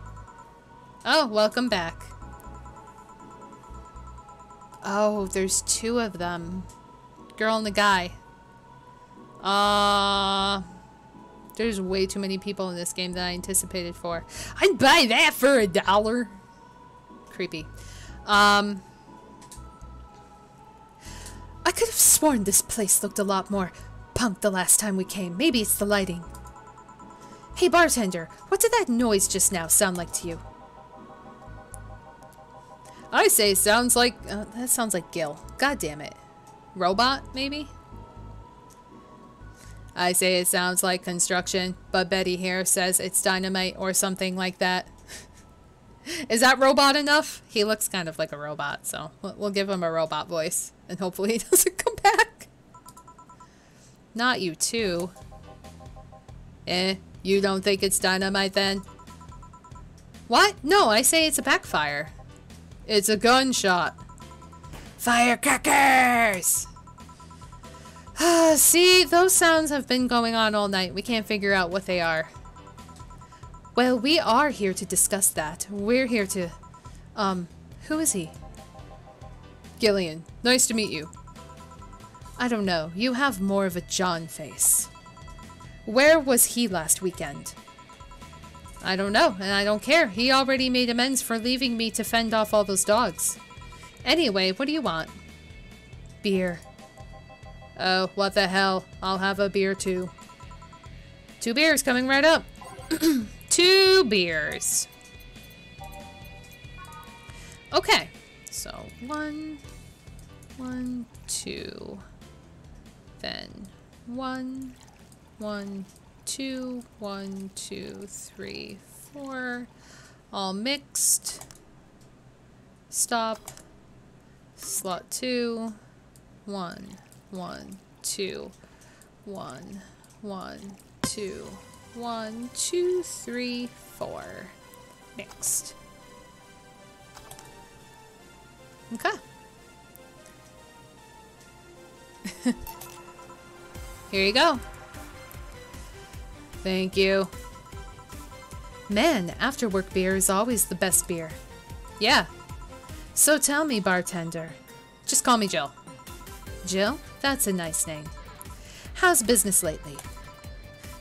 Oh, welcome back. Oh, there's two of them. Girl and the guy. There's way too many people in this game than I anticipated for. I'd buy that for $1. Creepy. I could have sworn this place looked a lot more punk the last time we came. Maybe it's the lighting. Hey bartender, what did that noise just now sound like to you? I say it sounds like... that sounds like Gil. God damn it. Robot, maybe? I say it sounds like construction, but Betty here says it's dynamite or something like that. Is that robot enough? He looks kind of like a robot, so we'll give him a robot voice. And hopefully he doesn't come back. Not you too. You don't think it's dynamite then? What? No, I say it's a backfire. It's a gunshot. Firecrackers! See, those sounds have been going on all night. We can't figure out what they are. Well, we are here to discuss that. We're here to... who is he? Gillian. Nice to meet you. I don't know. You have more of a John face. Where was he last weekend? I don't know, and I don't care. He already made amends for leaving me to fend off all those dogs. Anyway, what do you want? Beer. Oh, what the hell. I'll have a beer too. 2 beers coming right up. 2 beers. Okay. So, 1, 2. Then 1, 2, 1, 2, 3, 4. All mixed. Stop. Slot 2. 1, 2. 1, 2. 1, 2, 3, 4. Mixed. Okay. Here you go. Thank you. Man, after-work beer is always the best beer. Yeah. So tell me, bartender. Just call me Jill. Jill? That's a nice name. How's business lately?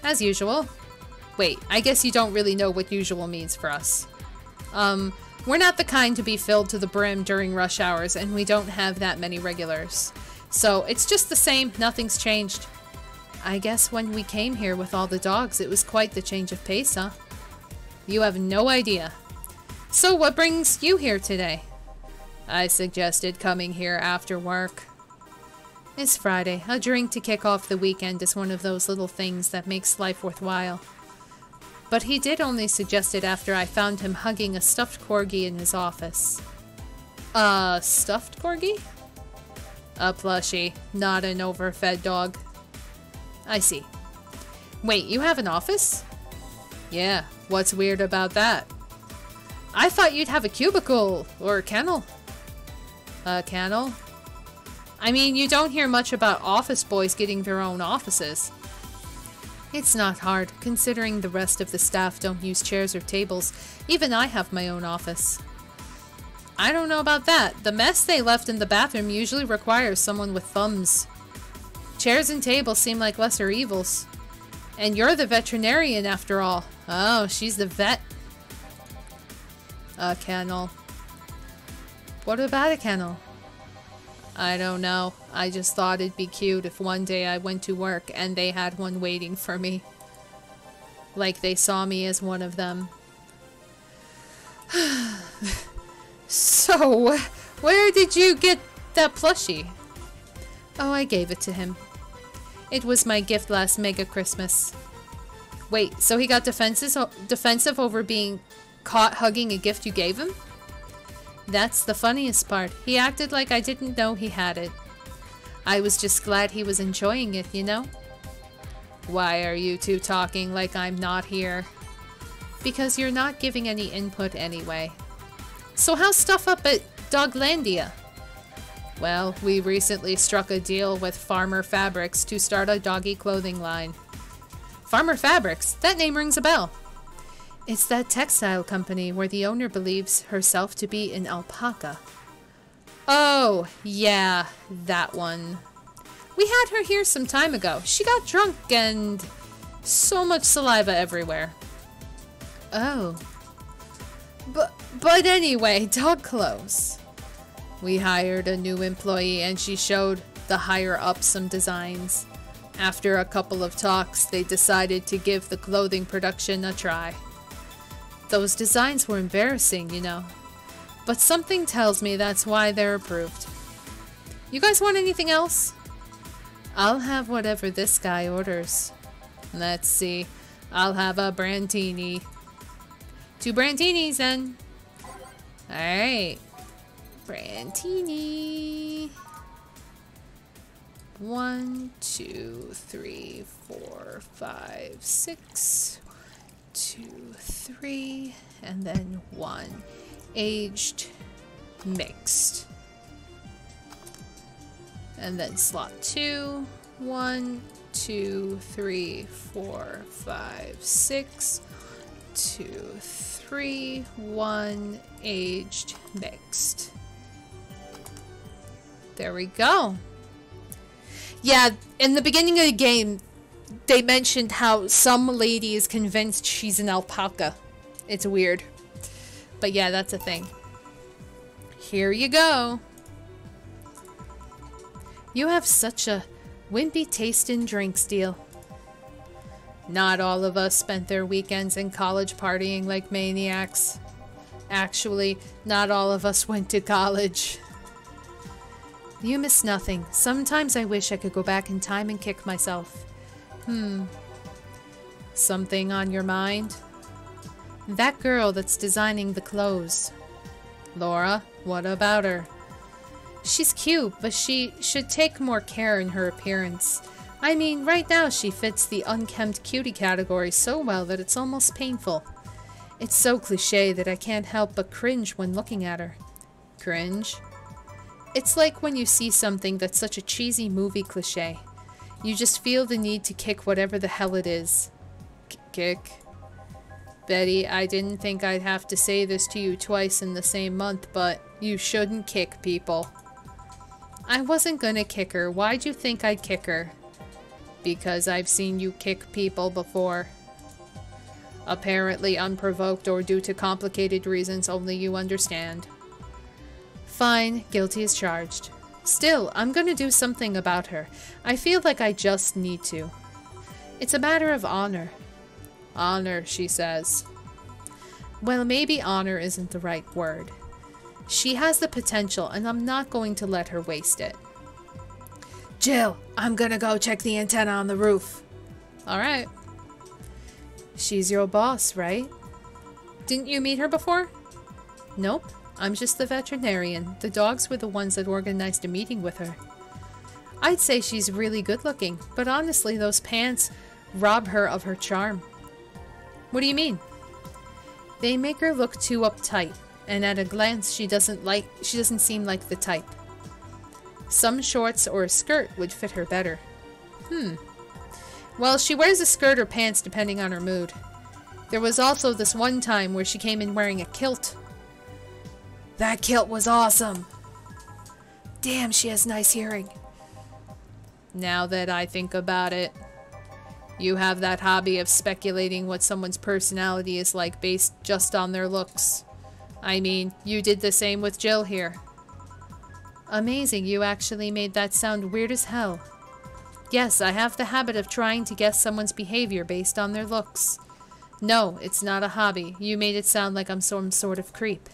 As usual. Wait, I guess you don't really know what usual means for us. We're not the kind to be filled to the brim during rush hours, and we don't have that many regulars. So it's just the same, nothing's changed. I guess when we came here with all the dogs, it was quite the change of pace, huh? You have no idea. So what brings you here today? I suggested coming here after work. It's Friday. A drink to kick off the weekend is one of those little things that makes life worthwhile. But he did only suggest it after I found him hugging a stuffed corgi in his office. A stuffed corgi? A plushie, not an overfed dog. I see. Wait, you have an office? Yeah, what's weird about that? I thought you'd have a cubicle or a kennel. A kennel? I mean, you don't hear much about office boys getting their own offices. It's not hard, considering the rest of the staff don't use chairs or tables. Even I have my own office. I don't know about that. The mess they left in the bathroom usually requires someone with thumbs. Chairs and tables seem like lesser evils. And you're the veterinarian after all. Oh, she's the vet. A kennel. What about a kennel? I don't know. I just thought it'd be cute if one day I went to work and they had one waiting for me. Like they saw me as one of them. So, where did you get that plushie? Oh, I gave it to him. It was my gift last Mega Christmas. Wait, so he got defensive over being caught hugging a gift you gave him? That's the funniest part. He acted like I didn't know he had it. I was just glad he was enjoying it, you know? Why are you two talking like I'm not here? Because you're not giving any input anyway. So how's stuff up at Doglandia? Well, we recently struck a deal with Farmer Fabrics to start a doggy clothing line. Farmer Fabrics? That name rings a bell. It's that textile company where the owner believes herself to be an alpaca. Oh, yeah, that one. We had her here some time ago. She got drunk and so much saliva everywhere. Oh. But anyway, dog clothes. We hired a new employee and she showed the higher-ups some designs. After a couple of talks, they decided to give the clothing production a try. Those designs were embarrassing, you know. But something tells me that's why they're approved. You guys want anything else? I'll have whatever this guy orders. Let's see. I'll have a Brandini. 2 Brandinis then. Alright. Brandini. 1, 2, 3, 4, 5, 6. 2, 3, and then 1. Aged, mixed. And then slot 2. 1, 2, 3, 4, 5, 6. 2, 3, 1. Aged, mixed. There we go. Yeah, in the beginning of the game, they mentioned how some lady is convinced she's an alpaca. It's weird. But yeah, that's a thing. Here you go. You have such a wimpy taste in drinks, Deal. Not all of us spent their weekends in college partying like maniacs. Actually, not all of us went to college. You miss nothing. Sometimes I wish I could go back in time and kick myself. Something on your mind? That girl that's designing the clothes. Laura, what about her? She's cute, but she should take more care in her appearance. I mean, right now she fits the unkempt cutie category so well that it's almost painful. It's so cliché that I can't help but cringe when looking at her. Cringe? It's like when you see something that's such a cheesy movie cliché. You just feel the need to kick whatever the hell it is. Kick? Betty, I didn't think I'd have to say this to you twice in the same month, but you shouldn't kick people. I wasn't gonna kick her. Why'd you think I'd kick her? Because I've seen you kick people before. Apparently unprovoked or due to complicated reasons only you understand. Fine, guilty as charged. Still, I'm gonna do something about her. I feel like I just need to. It's a matter of honor. Honor, she says. Well, maybe honor isn't the right word. She has the potential, and I'm not going to let her waste it. Jill, I'm gonna go check the antenna on the roof. Alright. She's your boss, right? Didn't you meet her before? Nope. I'm just the veterinarian. The dogs were the ones that organized a meeting with her. I'd say she's really good looking, but honestly, those pants rob her of her charm. What do you mean? They make her look too uptight, and at a glance, she doesn't seem like the type. Some shorts or a skirt would fit her better. Well, she wears a skirt or pants depending on her mood. There was also this one time where she came in wearing a kilt. That kilt was awesome! Damn, she has nice hearing. Now that I think about it, you have that hobby of speculating what someone's personality is like based just on their looks. I mean, you did the same with Jill here. Amazing, you actually made that sound weird as hell. Yes, I have the habit of trying to guess someone's behavior based on their looks. No, it's not a hobby. You made it sound like I'm some sort of creep.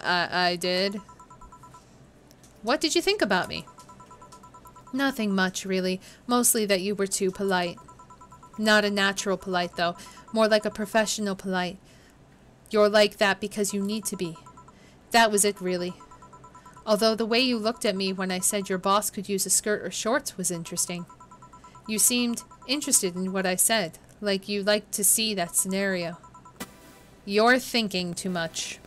I did. What did you think about me? Nothing much, really. Mostly that you were too polite. Not a natural polite, though. More like a professional polite. You're like that because you need to be. That was it, really. Although the way you looked at me when I said your boss could use a skirt or shorts was interesting. You seemed interested in what I said, like you liked to see that scenario. You're thinking too much.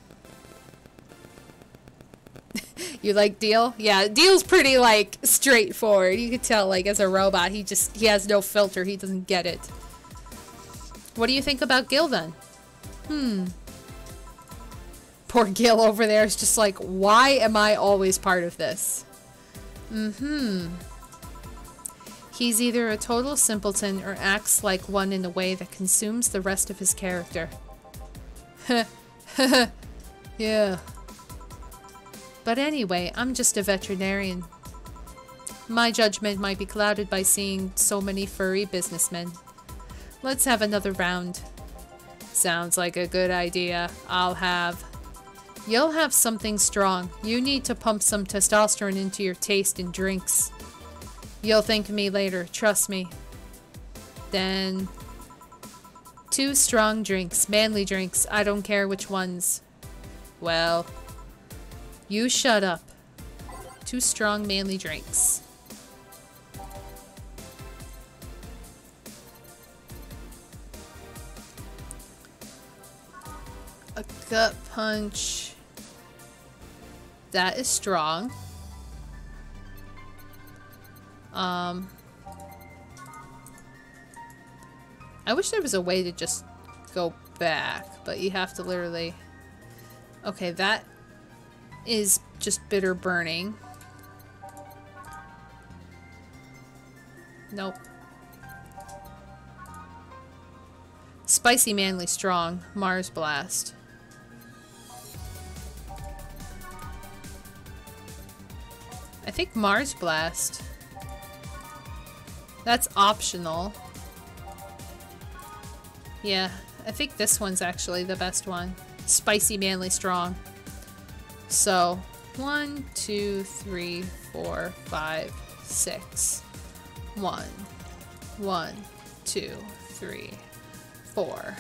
You like Deal? Yeah, Deal's pretty, like, straightforward. You could tell, like, as a robot, he has no filter. He doesn't get it. What do you think about Gil, then? Poor Gil over there is just like, why am I always part of this? He's either a total simpleton or acts like one in a way that consumes the rest of his character. Yeah. But anyway, I'm just a veterinarian. My judgment might be clouded by seeing so many furry businessmen. Let's have another round. Sounds like a good idea. You'll have something strong. You need to pump some testosterone into your taste in drinks. You'll thank me later, trust me. Then 2 strong drinks, manly drinks, I don't care which ones. Well, you shut up. 2 strong manly drinks. A gut punch. That is strong. I wish there was a way to just go back, but you have to literally... Okay, that is just bitter burning. Nope. Spicy manly strong. Mars blast. I think Mars blast. That's optional. Yeah, I think this one's actually the best one. Spicy manly strong. So 1, 2, 3, 4, 5, 6. 1, 1, 2, 3, 4,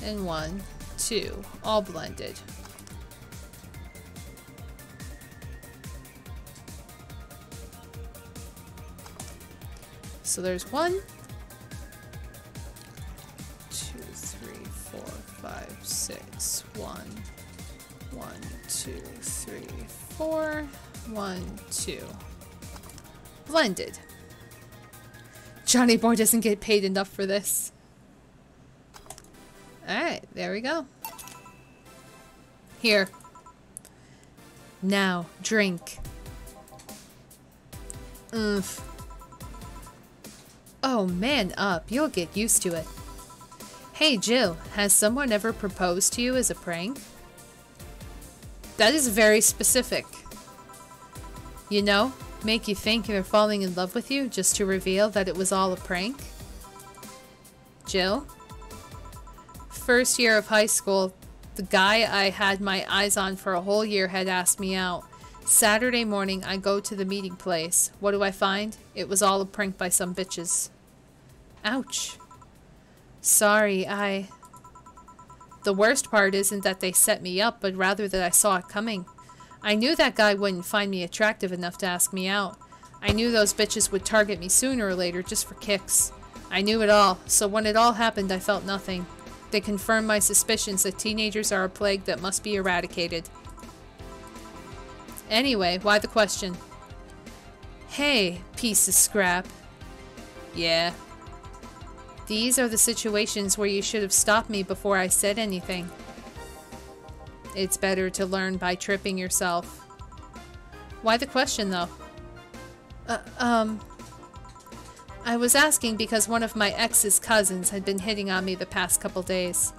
and 1, 2, all blended. So there's 1, 2, 3, 4, 5, 6, 1, 1, 2, 3, 4, 1, 2. Blended. Johnny Boy doesn't get paid enough for this. Alright, there we go. Here. Now, drink. Oomph. Oh, man up. You'll get used to it. Hey, Jill, has someone ever proposed to you as a prank? That is very specific. You know, make you think they're falling in love with you just to reveal that it was all a prank? Jill? First year of high school, the guy I had my eyes on for a whole year had asked me out. Saturday morning, I go to the meeting place. What do I find? It was all a prank by some bitches. Ouch. Sorry, The worst part isn't that they set me up, but rather that I saw it coming. I knew that guy wouldn't find me attractive enough to ask me out. I knew those bitches would target me sooner or later just for kicks. I knew it all, so when it all happened, I felt nothing. They confirmed my suspicions that teenagers are a plague that must be eradicated. Anyway, why the question? Hey, piece of scrap. Yeah. These are the situations where you should have stopped me before I said anything. It's better to learn by tripping yourself. Why the question, though? I was asking because one of my ex's cousins had been hitting on me the past couple days.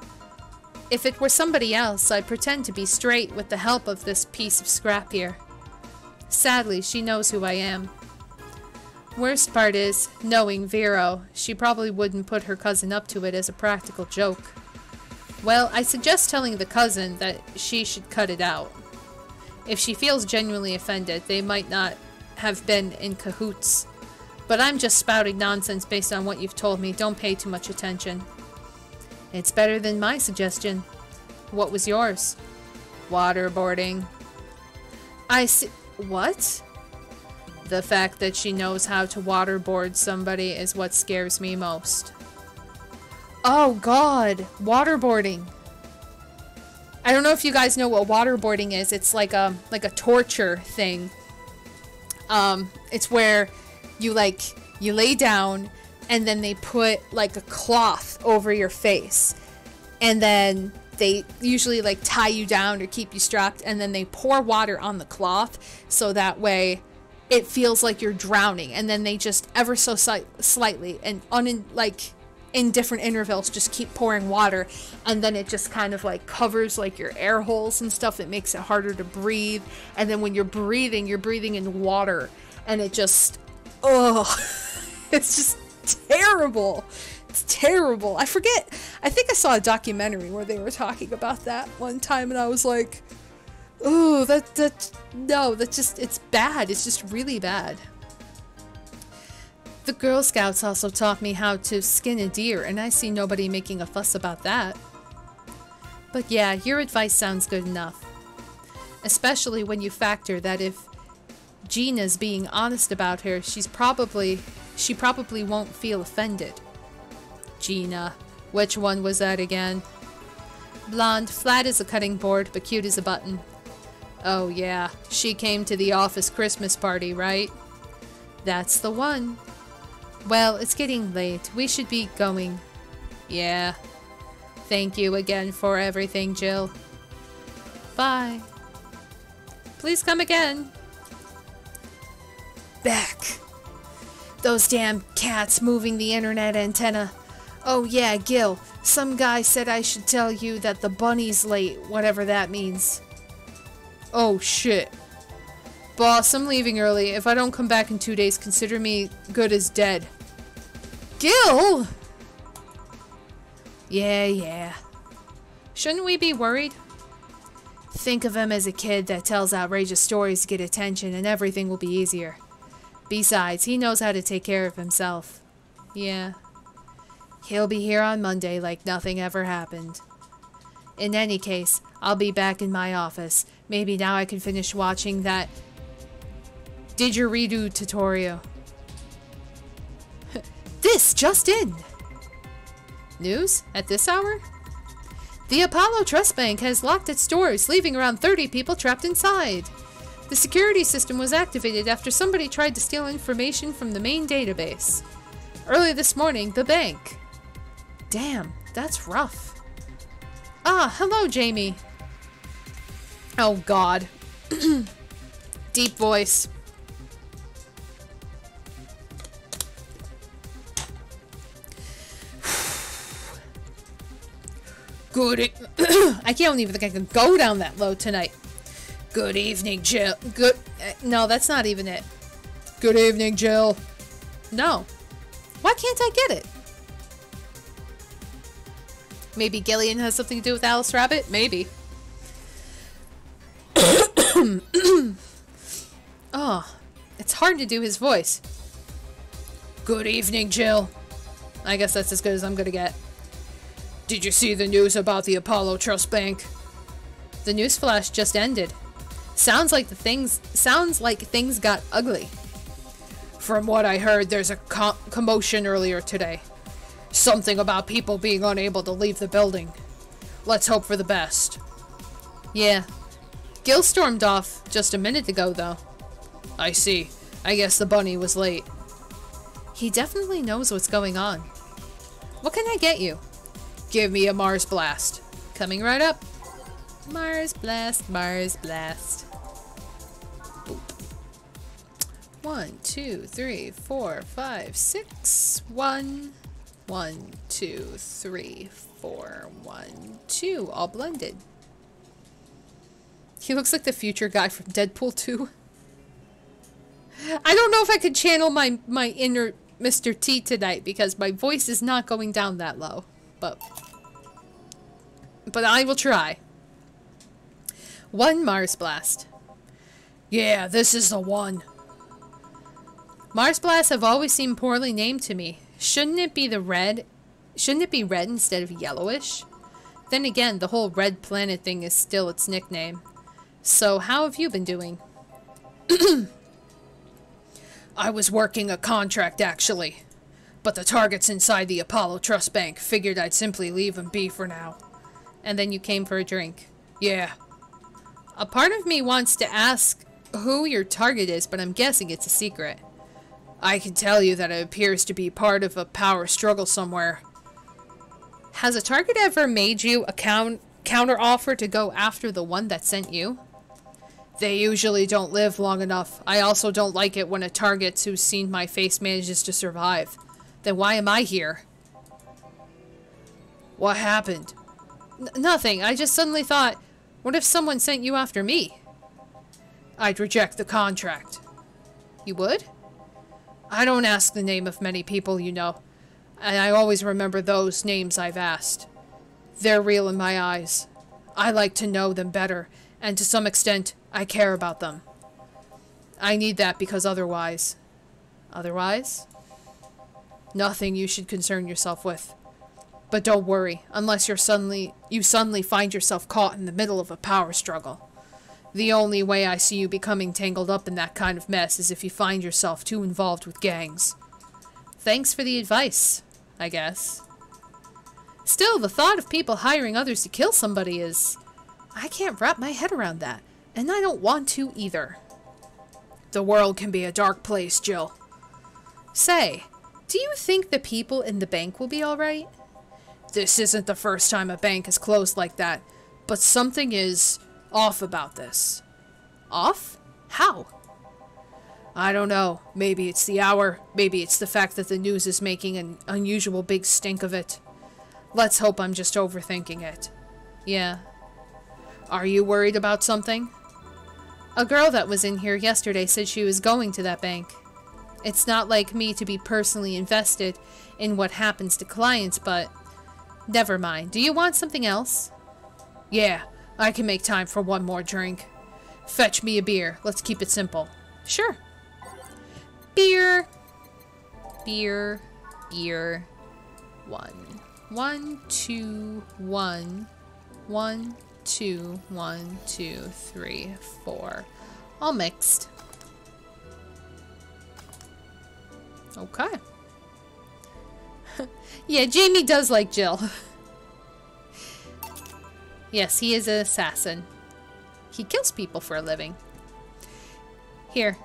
If it were somebody else, I'd pretend to be straight with the help of this piece of scrap here. Sadly, she knows who I am. Worst part is, knowing Vero, she probably wouldn't put her cousin up to it as a practical joke. Well, I suggest telling the cousin that she should cut it out. If she feels genuinely offended, they might not have been in cahoots. But I'm just spouting nonsense based on what you've told me. Don't pay too much attention. It's better than my suggestion. What was yours? Waterboarding. I see. What? The fact that she knows how to waterboard somebody is what scares me most. Oh god, waterboarding. I don't know if you guys know what waterboarding is. It's like a torture thing. It's where you lay down and then they put like a cloth over your face. And then they usually like tie you down or keep you strapped, and then they pour water on the cloth so that way it feels like you're drowning, and then they just ever so slightly and in different intervals just keep pouring water, and then it just kind of like covers like your air holes and stuff. It makes it harder to breathe, and then when you're breathing in water, and it just it's just terrible. It's terrible. I forget. I think I saw a documentary where they were talking about that one time, and I was like, oh, it's bad. It's just really bad. The Girl Scouts also taught me how to skin a deer, and I see nobody making a fuss about that. But yeah, your advice sounds good enough. Especially when you factor that if Gina's being honest about her, she probably won't feel offended. Gina. Which one was that again? Blonde, flat as a cutting board, but cute as a button. Oh yeah, she came to the office Christmas party, right? That's the one. Well, it's getting late. We should be going. Yeah. Thank you again for everything, Jill. Bye. Please come again. Back. Those damn cats moving the internet antenna. Oh yeah, Gil. Some guy said I should tell you that the bunny's late, whatever that means. Oh shit. Boss, I'm leaving early. If I don't come back in 2 days, consider me good as dead. Gil! Yeah. Shouldn't we be worried? Think of him as a kid that tells outrageous stories to get attention, and everything will be easier. Besides, he knows how to take care of himself. Yeah. He'll be here on Monday like nothing ever happened. In any case, I'll be back in my office. Maybe now I can finish watching that didgeridoo tutorial. This just in! News? At this hour? The Apollo Trust Bank has locked its doors, leaving around 30 people trapped inside. The security system was activated after somebody tried to steal information from the main database. Early this morning, the bank... Damn, that's rough. Ah, hello, Jamie. Oh, God. Deep voice. I can't even think I can go down that low tonight. Good evening, Jill. No, that's not even it. Good evening, Jill. No. Why can't I get it? Maybe Gillian has something to do with Alice Rabbit? Maybe. Oh, it's hard to do his voice. Good evening, Jill. I guess that's as good as I'm gonna get. Did you see the news about the Apollo Trust Bank? The news flash just ended. Sounds like things got ugly. From what I heard, there's a commotion earlier today. Something about people being unable to leave the building. Let's hope for the best. Yeah. Gil stormed off just a minute ago, though. I see. I guess the bunny was late. He definitely knows what's going on. What can I get you? Give me a Mars Blast. Coming right up. Mars Blast, Mars Blast. Boop. 1, 2, 3, 4, 5, 6. 1. 1, 2, 3, 4, 1, 2. All blended. He looks like the future guy from Deadpool 2. I don't know if I could channel my inner Mr. T tonight because my voice is not going down that low. But I will try. 1 Mars Blast. Yeah, this is the one. Mars Blasts have always seemed poorly named to me. Shouldn't it be red instead of yellowish? Then again, the whole red planet thing is still its nickname. So how have you been doing? I was working a contract, actually. But the targets inside the Apollo Trust Bank figured I'd simply leave them be for now. And then you came for a drink. Yeah. A part of me wants to ask who your target is, but I'm guessing it's a secret. I can tell you that it appears to be part of a power struggle somewhere. Has a target ever made you a counter offer to go after the one that sent you? They usually don't live long enough. I also don't like it when a target who's seen my face manages to survive. Then why am I here? What happened? Nothing. I just suddenly thought, what if someone sent you after me? I'd reject the contract. You would? I don't ask the name of many people, you know. And I always remember those names I've asked. They're real in my eyes. I like to know them better, and to some extent, I care about them. I need that because otherwise... Otherwise? Nothing you should concern yourself with. But don't worry, unless you suddenly find yourself caught in the middle of a power struggle. The only way I see you becoming tangled up in that kind of mess is if you find yourself too involved with gangs. Thanks for the advice, I guess. Still, the thought of people hiring others to kill somebody is... I can't wrap my head around that, and I don't want to either. The world can be a dark place, Jill. Say, do you think the people in the bank will be alright? This isn't the first time a bank has closed like that, but something is off about this. Off? How? I don't know. Maybe it's the hour. Maybe it's the fact that the news is making an unusual big stink of it. Let's hope I'm just overthinking it. Yeah. Are you worried about something? A girl that was in here yesterday said she was going to that bank. It's not like me to be personally invested in what happens to clients, but... Never mind. Do you want something else? Yeah, I can make time for one more drink. Fetch me a beer. Let's keep it simple. Sure. Beer. Beer. Beer. 1. 1, 2, 1. 1, 2, 1, 2, 3, 4. All mixed. Okay. Yeah, Jamie does like Jill. Yes, he is an assassin. He kills people for a living. Here.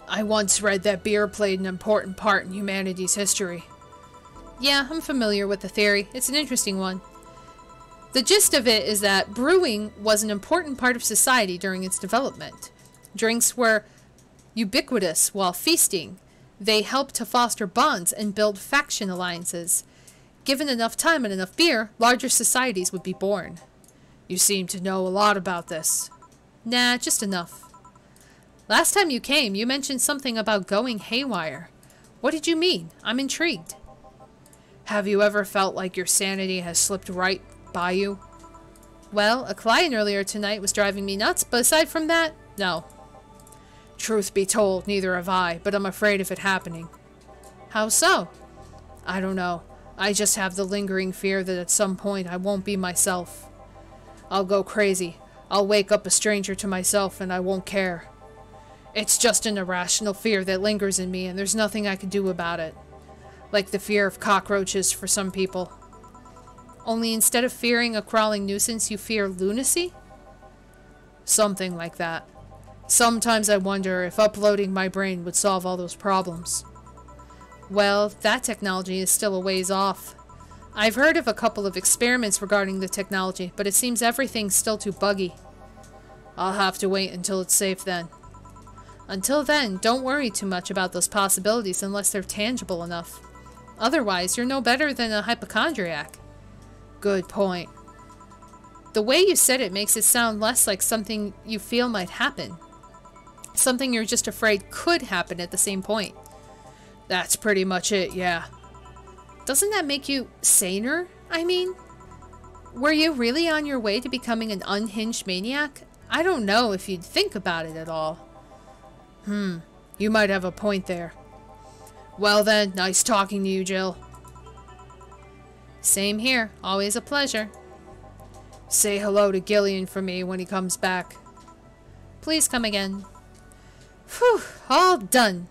I once read that beer played an important part in humanity's history. Yeah, I'm familiar with the theory. It's an interesting one. The gist of it is that brewing was an important part of society during its development. Drinks were ubiquitous while feasting. They helped to foster bonds and build faction alliances. Given enough time and enough beer, larger societies would be born. You seem to know a lot about this. Nah, just enough. Last time you came, you mentioned something about going haywire. What did you mean? I'm intrigued. Have you ever felt like your sanity has slipped right by you? Well, a client earlier tonight was driving me nuts, but aside from that, no. Truth be told, neither have I, but I'm afraid of it happening. How so? I don't know. I just have the lingering fear that at some point I won't be myself. I'll go crazy. I'll wake up a stranger to myself and I won't care. It's just an irrational fear that lingers in me and there's nothing I can do about it. Like the fear of cockroaches for some people. Only instead of fearing a crawling nuisance, you fear lunacy? Something like that. Sometimes I wonder if uploading my brain would solve all those problems. Well, that technology is still a ways off. I've heard of a couple of experiments regarding the technology, but it seems everything's still too buggy. I'll have to wait until it's safe then. Until then, don't worry too much about those possibilities unless they're tangible enough. Otherwise, you're no better than a hypochondriac. Good point. The way you said it makes it sound less like something you feel might happen. Something you're just afraid could happen at the same point. That's pretty much it, yeah. Doesn't that make you saner, I mean? Were you really on your way to becoming an unhinged maniac? I don't know if you'd think about it at all. You might have a point there. Well then, nice talking to you, Jill. Same here. Always a pleasure. Say hello to Gillian for me when he comes back. Please come again. Whew, all done.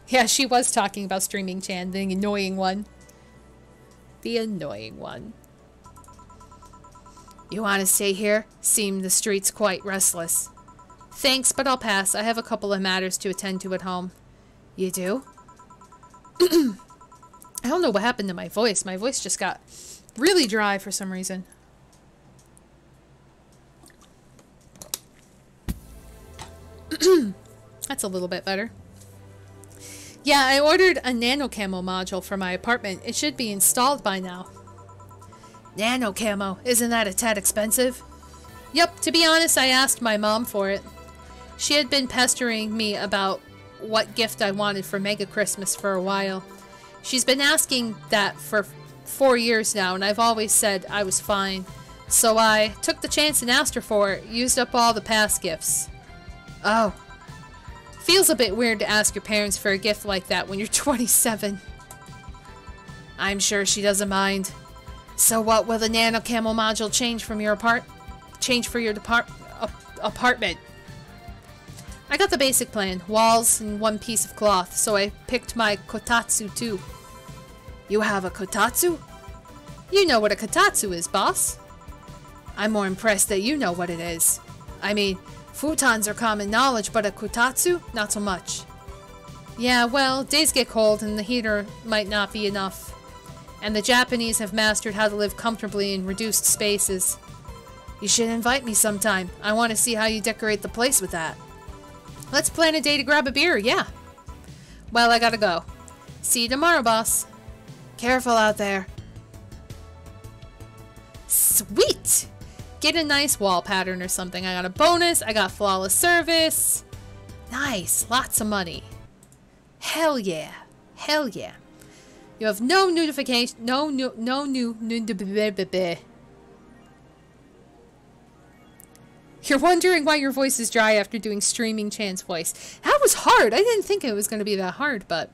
Yeah, she was talking about Streaming Chan, the annoying one. The annoying one. You want to stay here? Seem the streets quite restless. Thanks, but I'll pass. I have a couple of matters to attend to at home. You do? I don't know what happened to my voice. My voice just got really dry for some reason. That's a little bit better. Yeah, I ordered a nano camo module for my apartment. It should be installed by now. Nano camo? Isn't that a tad expensive? Yep, to be honest, I asked my mom for it. She had been pestering me about what gift I wanted for Mega Christmas for a while. She's been asking that for 4 years now, and I've always said I was fine. So I took the chance and asked her for it, used up all the past gifts. Oh. Feels a bit weird to ask your parents for a gift like that when you're 27. I'm sure she doesn't mind. So what will the nano camo module change from your apartment? I got the basic plan, walls and one piece of cloth, so I picked my kotatsu too. You have a kotatsu? You know what a kotatsu is, boss. I'm more impressed that you know what it is. I mean, futons are common knowledge, but a kotatsu? Not so much. Yeah, well, days get cold and the heater might not be enough. And the Japanese have mastered how to live comfortably in reduced spaces. You should invite me sometime. I want to see how you decorate the place with that. Let's plan a day to grab a beer, yeah. Well, I gotta go. See you tomorrow, boss. Careful out there. Sweet! Get a nice wall pattern or something. I got a bonus. I got flawless service. Nice. Lots of money. Hell yeah. Hell yeah. You have no notification. No new. You're wondering why your voice is dry after doing Streaming Chan's voice. That was hard. I didn't think it was going to be that hard, but...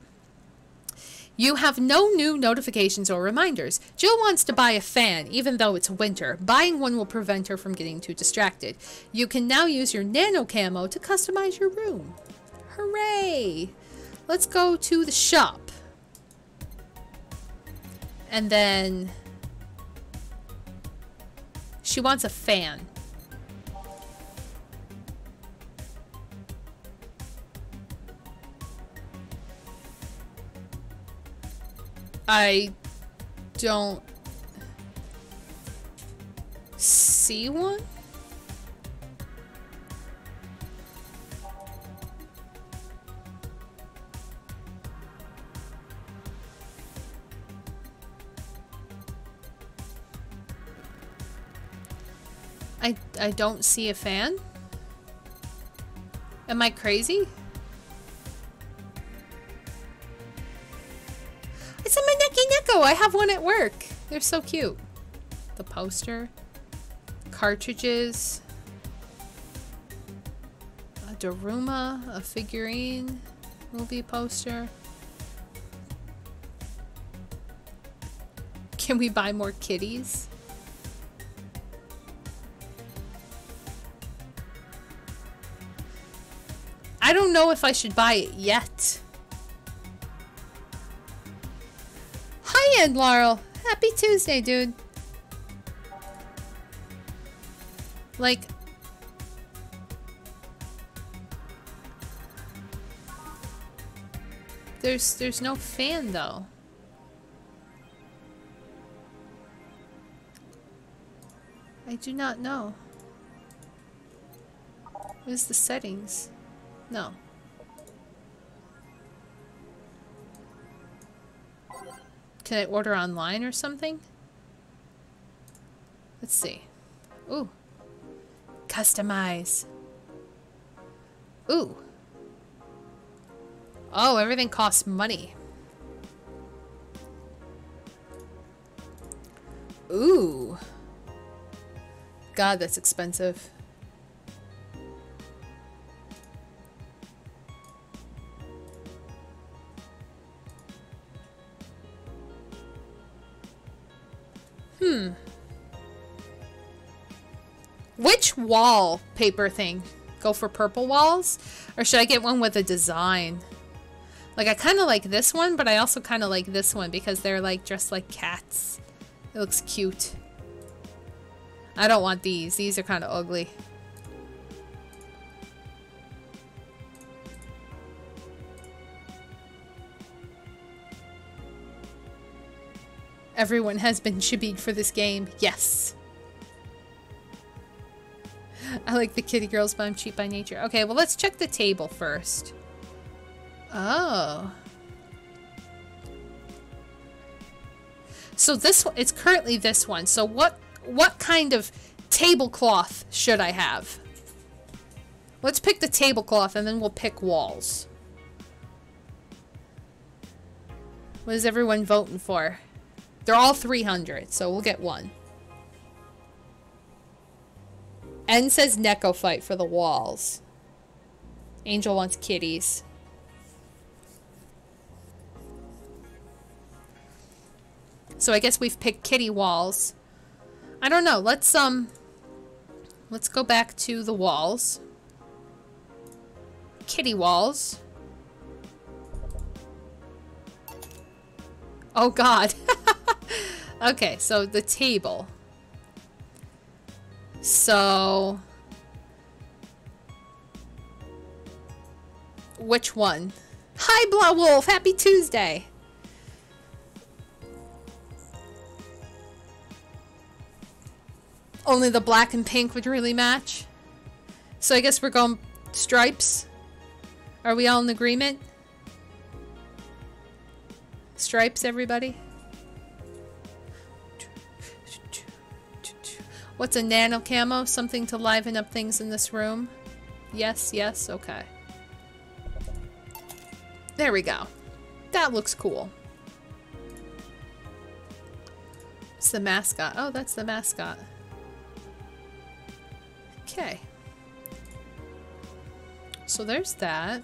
You have no new notifications or reminders. Jill wants to buy a fan, even though it's winter. Buying one will prevent her from getting too distracted. You can now use your nano camo to customize your room. Hooray! Let's go to the shop. And then... She wants a fan. I don't see one. I don't see a fan? Am I crazy? It's a Maneki Neko! I have one at work! They're so cute. The poster. Cartridges. A Daruma. A figurine. Movie poster. Can we buy more kitties? I don't know if I should buy it yet. Hi, Ed Laurel. Happy Tuesday, dude. Like, there's no fan though. I do not know. What is the settings? No. Can I order online or something? Let's see. Ooh. Customize. Ooh. Oh, everything costs money. Ooh. God, that's expensive. Which wallpaper thing? Go for purple walls? Or should I get one with a design? Like, I kind of like this one, but I also kind of like this one because they're like dressed like cats. It looks cute. I don't want these. These are kind of ugly. Everyone has been chibied for this game. Yes. I like the kitty girls, but I'm cheap by nature. Okay, well, let's check the table first. Oh. So this one, it's currently this one. So what kind of tablecloth should I have? Let's pick the tablecloth and then we'll pick walls. What is everyone voting for? They're all 300, so we'll get one. N says Neko fight for the walls. Angel wants kitties. So I guess we've picked kitty walls. I don't know. Let's go back to the walls. Kitty walls. Oh God. Okay, so the table. So which one? Hi, Blood Wolf. Happy Tuesday. Only the black and pink would really match. So I guess we're going stripes. Are we all in agreement? Stripes, everybody? What's a nano camo? Something to liven up things in this room? Yes, yes, okay. There we go. That looks cool. It's the mascot. Oh, that's the mascot. Okay. So there's that.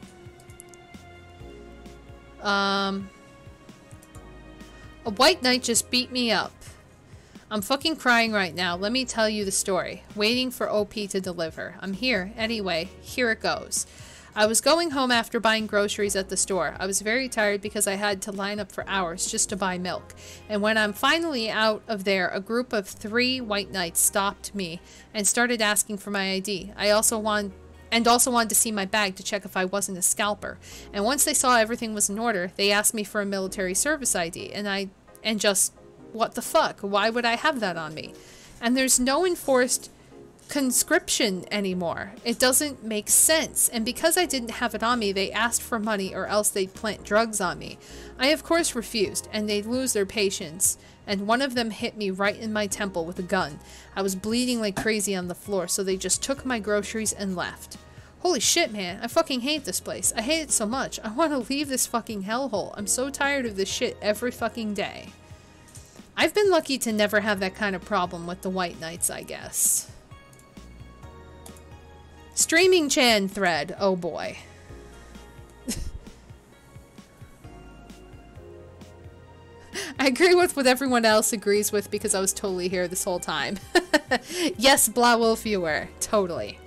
A white knight just beat me up. I'm fucking crying right now. Let me tell you the story. Waiting for OP to deliver. I'm here. Anyway, here it goes. I was going home after buying groceries at the store. I was very tired because I had to line up for hours just to buy milk. And when I'm finally out of there, a group of 3 white knights stopped me and started asking for my ID. I also wanted to see my bag to check if I wasn't a scalper. And once they saw everything was in order, they asked me for a military service ID. And just, what the fuck? Why would I have that on me? And there's no enforced conscription anymore. It doesn't make sense. And because I didn't have it on me, they asked for money or else they'd plant drugs on me. I of course refused, and they'd lose their patience and one of them hit me right in my temple with a gun. I was bleeding like crazy on the floor, so they just took my groceries and left. Holy shit, man. I fucking hate this place. I hate it so much. I want to leave this fucking hellhole. I'm so tired of this shit every fucking day. I've been lucky to never have that kind of problem with the White Knights, I guess. Streaming Chan thread. Oh boy. I agree with what everyone else agrees with because I was totally here this whole time. Yes, Blawolf, you were. Totally.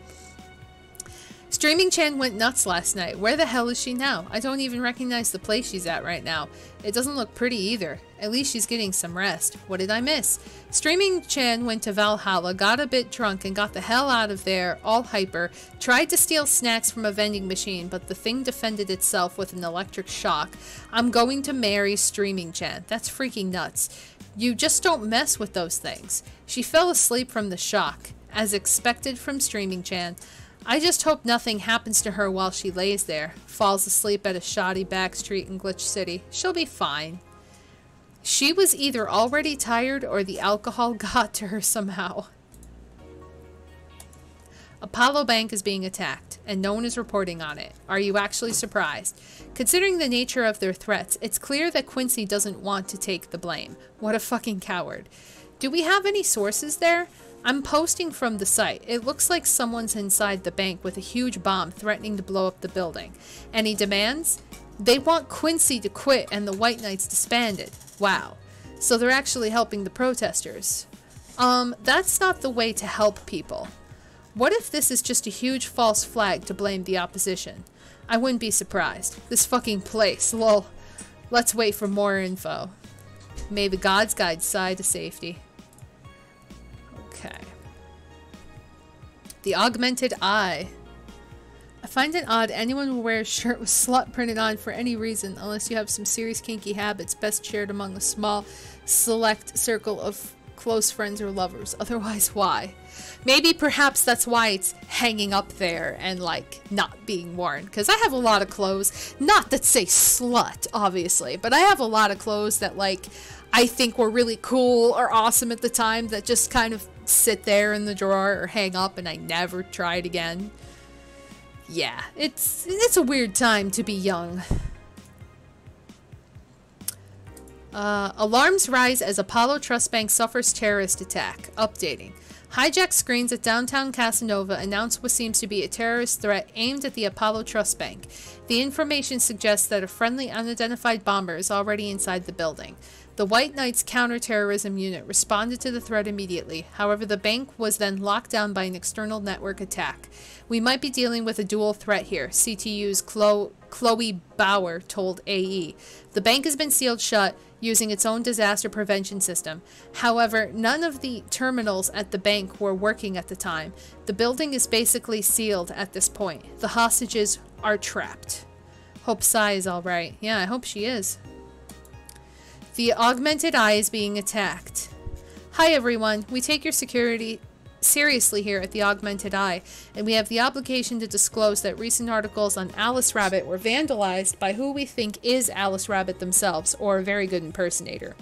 Streaming Chan went nuts last night. Where the hell is she now? I don't even recognize the place she's at right now. It doesn't look pretty either. At least she's getting some rest. What did I miss? Streaming Chan went to Valhalla, got a bit drunk, and got the hell out of there, all hyper, tried to steal snacks from a vending machine, but the thing defended itself with an electric shock. I'm going to marry Streaming Chan. That's freaking nuts. You just don't mess with those things. She fell asleep from the shock, as expected from Streaming Chan. I just hope nothing happens to her while she lays there, falls asleep at a shoddy back street in Glitch City. She'll be fine. She was either already tired or the alcohol got to her somehow. Apollo Bank is being attacked, and no one is reporting on it. Are you actually surprised? Considering the nature of their threats, it's clear that Quincy doesn't want to take the blame. What a fucking coward. Do we have any sources there? I'm posting from the site. It looks like someone's inside the bank with a huge bomb threatening to blow up the building. Any demands? They want Quincy to quit and the White Knights disbanded. Wow. So they're actually helping the protesters. That's not the way to help people. What if this is just a huge false flag to blame the opposition? I wouldn't be surprised. This fucking place, lol. Let's wait for more info. May the gods guide Sai to safety. Okay. The augmented eye. I find it odd anyone will wear a shirt with slut printed on for any reason, unless you have some serious kinky habits best shared among a small, select circle of close friends or lovers. Otherwise, why? Maybe perhaps that's why it's hanging up there and, like, not being worn. Because I have a lot of clothes, not that say slut, obviously, but I have a lot of clothes that, like, I think were really cool or awesome at the time that just kind of sit there in the drawer or hang up and I never tried again. Yeah, it's a weird time to be young. Alarms rise as Apollo Trust Bank suffers terrorist attack. Updating. Hijacked screens at downtown Casanova announce what seems to be a terrorist threat aimed at the Apollo Trust Bank. The information suggests that a friendly unidentified bomber is already inside the building. The White Knights counterterrorism unit responded to the threat immediately. However, the bank was then locked down by an external network attack. We might be dealing with a dual threat here, CTU's Chloe Bauer told AE. The bank has been sealed shut using its own disaster prevention system. However, none of the terminals at the bank were working at the time. The building is basically sealed at this point. The hostages are trapped. Hope Sai is alright. Yeah, I hope she is. The augmented eye is being attacked. Hi everyone, we take your security seriously here at the Augmented Eye, and we have the obligation to disclose that recent articles on Alice Rabbit were vandalized by who we think is Alice Rabbit themselves, or a very good impersonator.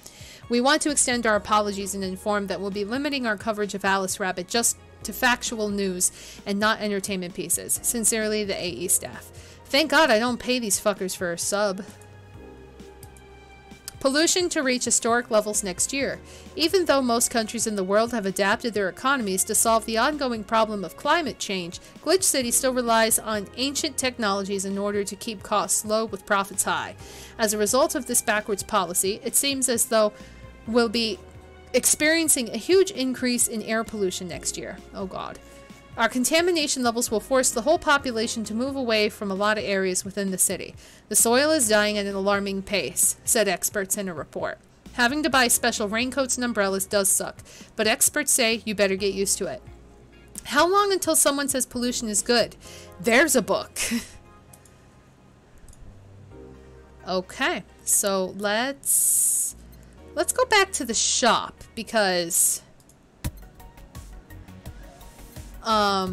We want to extend our apologies and inform that we'll be limiting our coverage of Alice Rabbit just to factual news and not entertainment pieces. Sincerely, the AE staff. Thank God I don't pay these fuckers for a sub. Pollution to reach historic levels next year. Even though most countries in the world have adapted their economies to solve the ongoing problem of climate change, Glitch City still relies on ancient technologies in order to keep costs low with profits high. As a result of this backwards policy, it seems as though we'll be experiencing a huge increase in air pollution next year. Oh god. Our contamination levels will force the whole population to move away from a lot of areas within the city. The soil is dying at an alarming pace, said experts in a report. Having to buy special raincoats and umbrellas does suck, but experts say you better get used to it. How long until someone says pollution is good? There's a book. Okay, so let's go back to the shop because I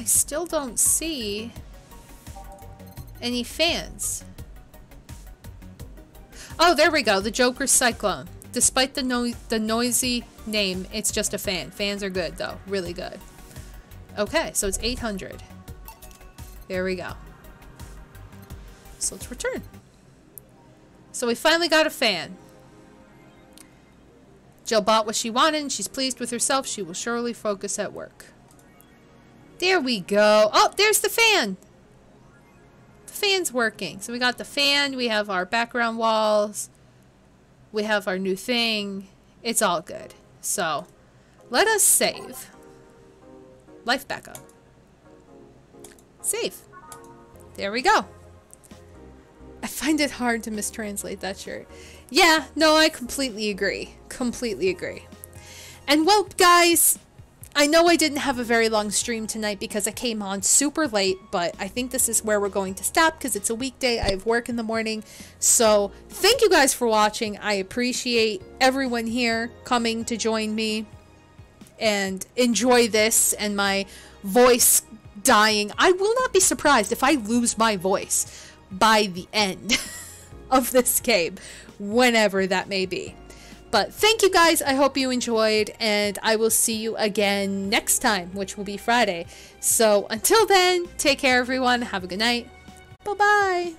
still don't see Any fans? Oh, there we go. The Joker Cyclone. Despite the noisy name, it's just a fan. Fans are good, though. Really good. Okay, so it's 800. There we go. So let's return. So we finally got a fan. Jill bought what she wanted and she's pleased with herself. She will surely focus at work. There we go. Oh, there's the fan. The fan's working. So we got the fan. We have our background walls. We have our new thing. It's all good. So let us save. Life backup. Save. There we go. I find it hard to mistranslate that shirt. Yeah, no, I completely agree. Completely agree. And well, guys, I know I didn't have a very long stream tonight because I came on super late, but I think this is where we're going to stop because it's a weekday. I have work in the morning. So thank you guys for watching. I appreciate everyone here coming to join me and enjoy this and my voice dying. I will not be surprised if I lose my voice by the end of this game, whenever that may be. But thank you guys. I hope you enjoyed, and I will see you again next time, which will be Friday. So until then, take care everyone. Have a good night. Bye-bye.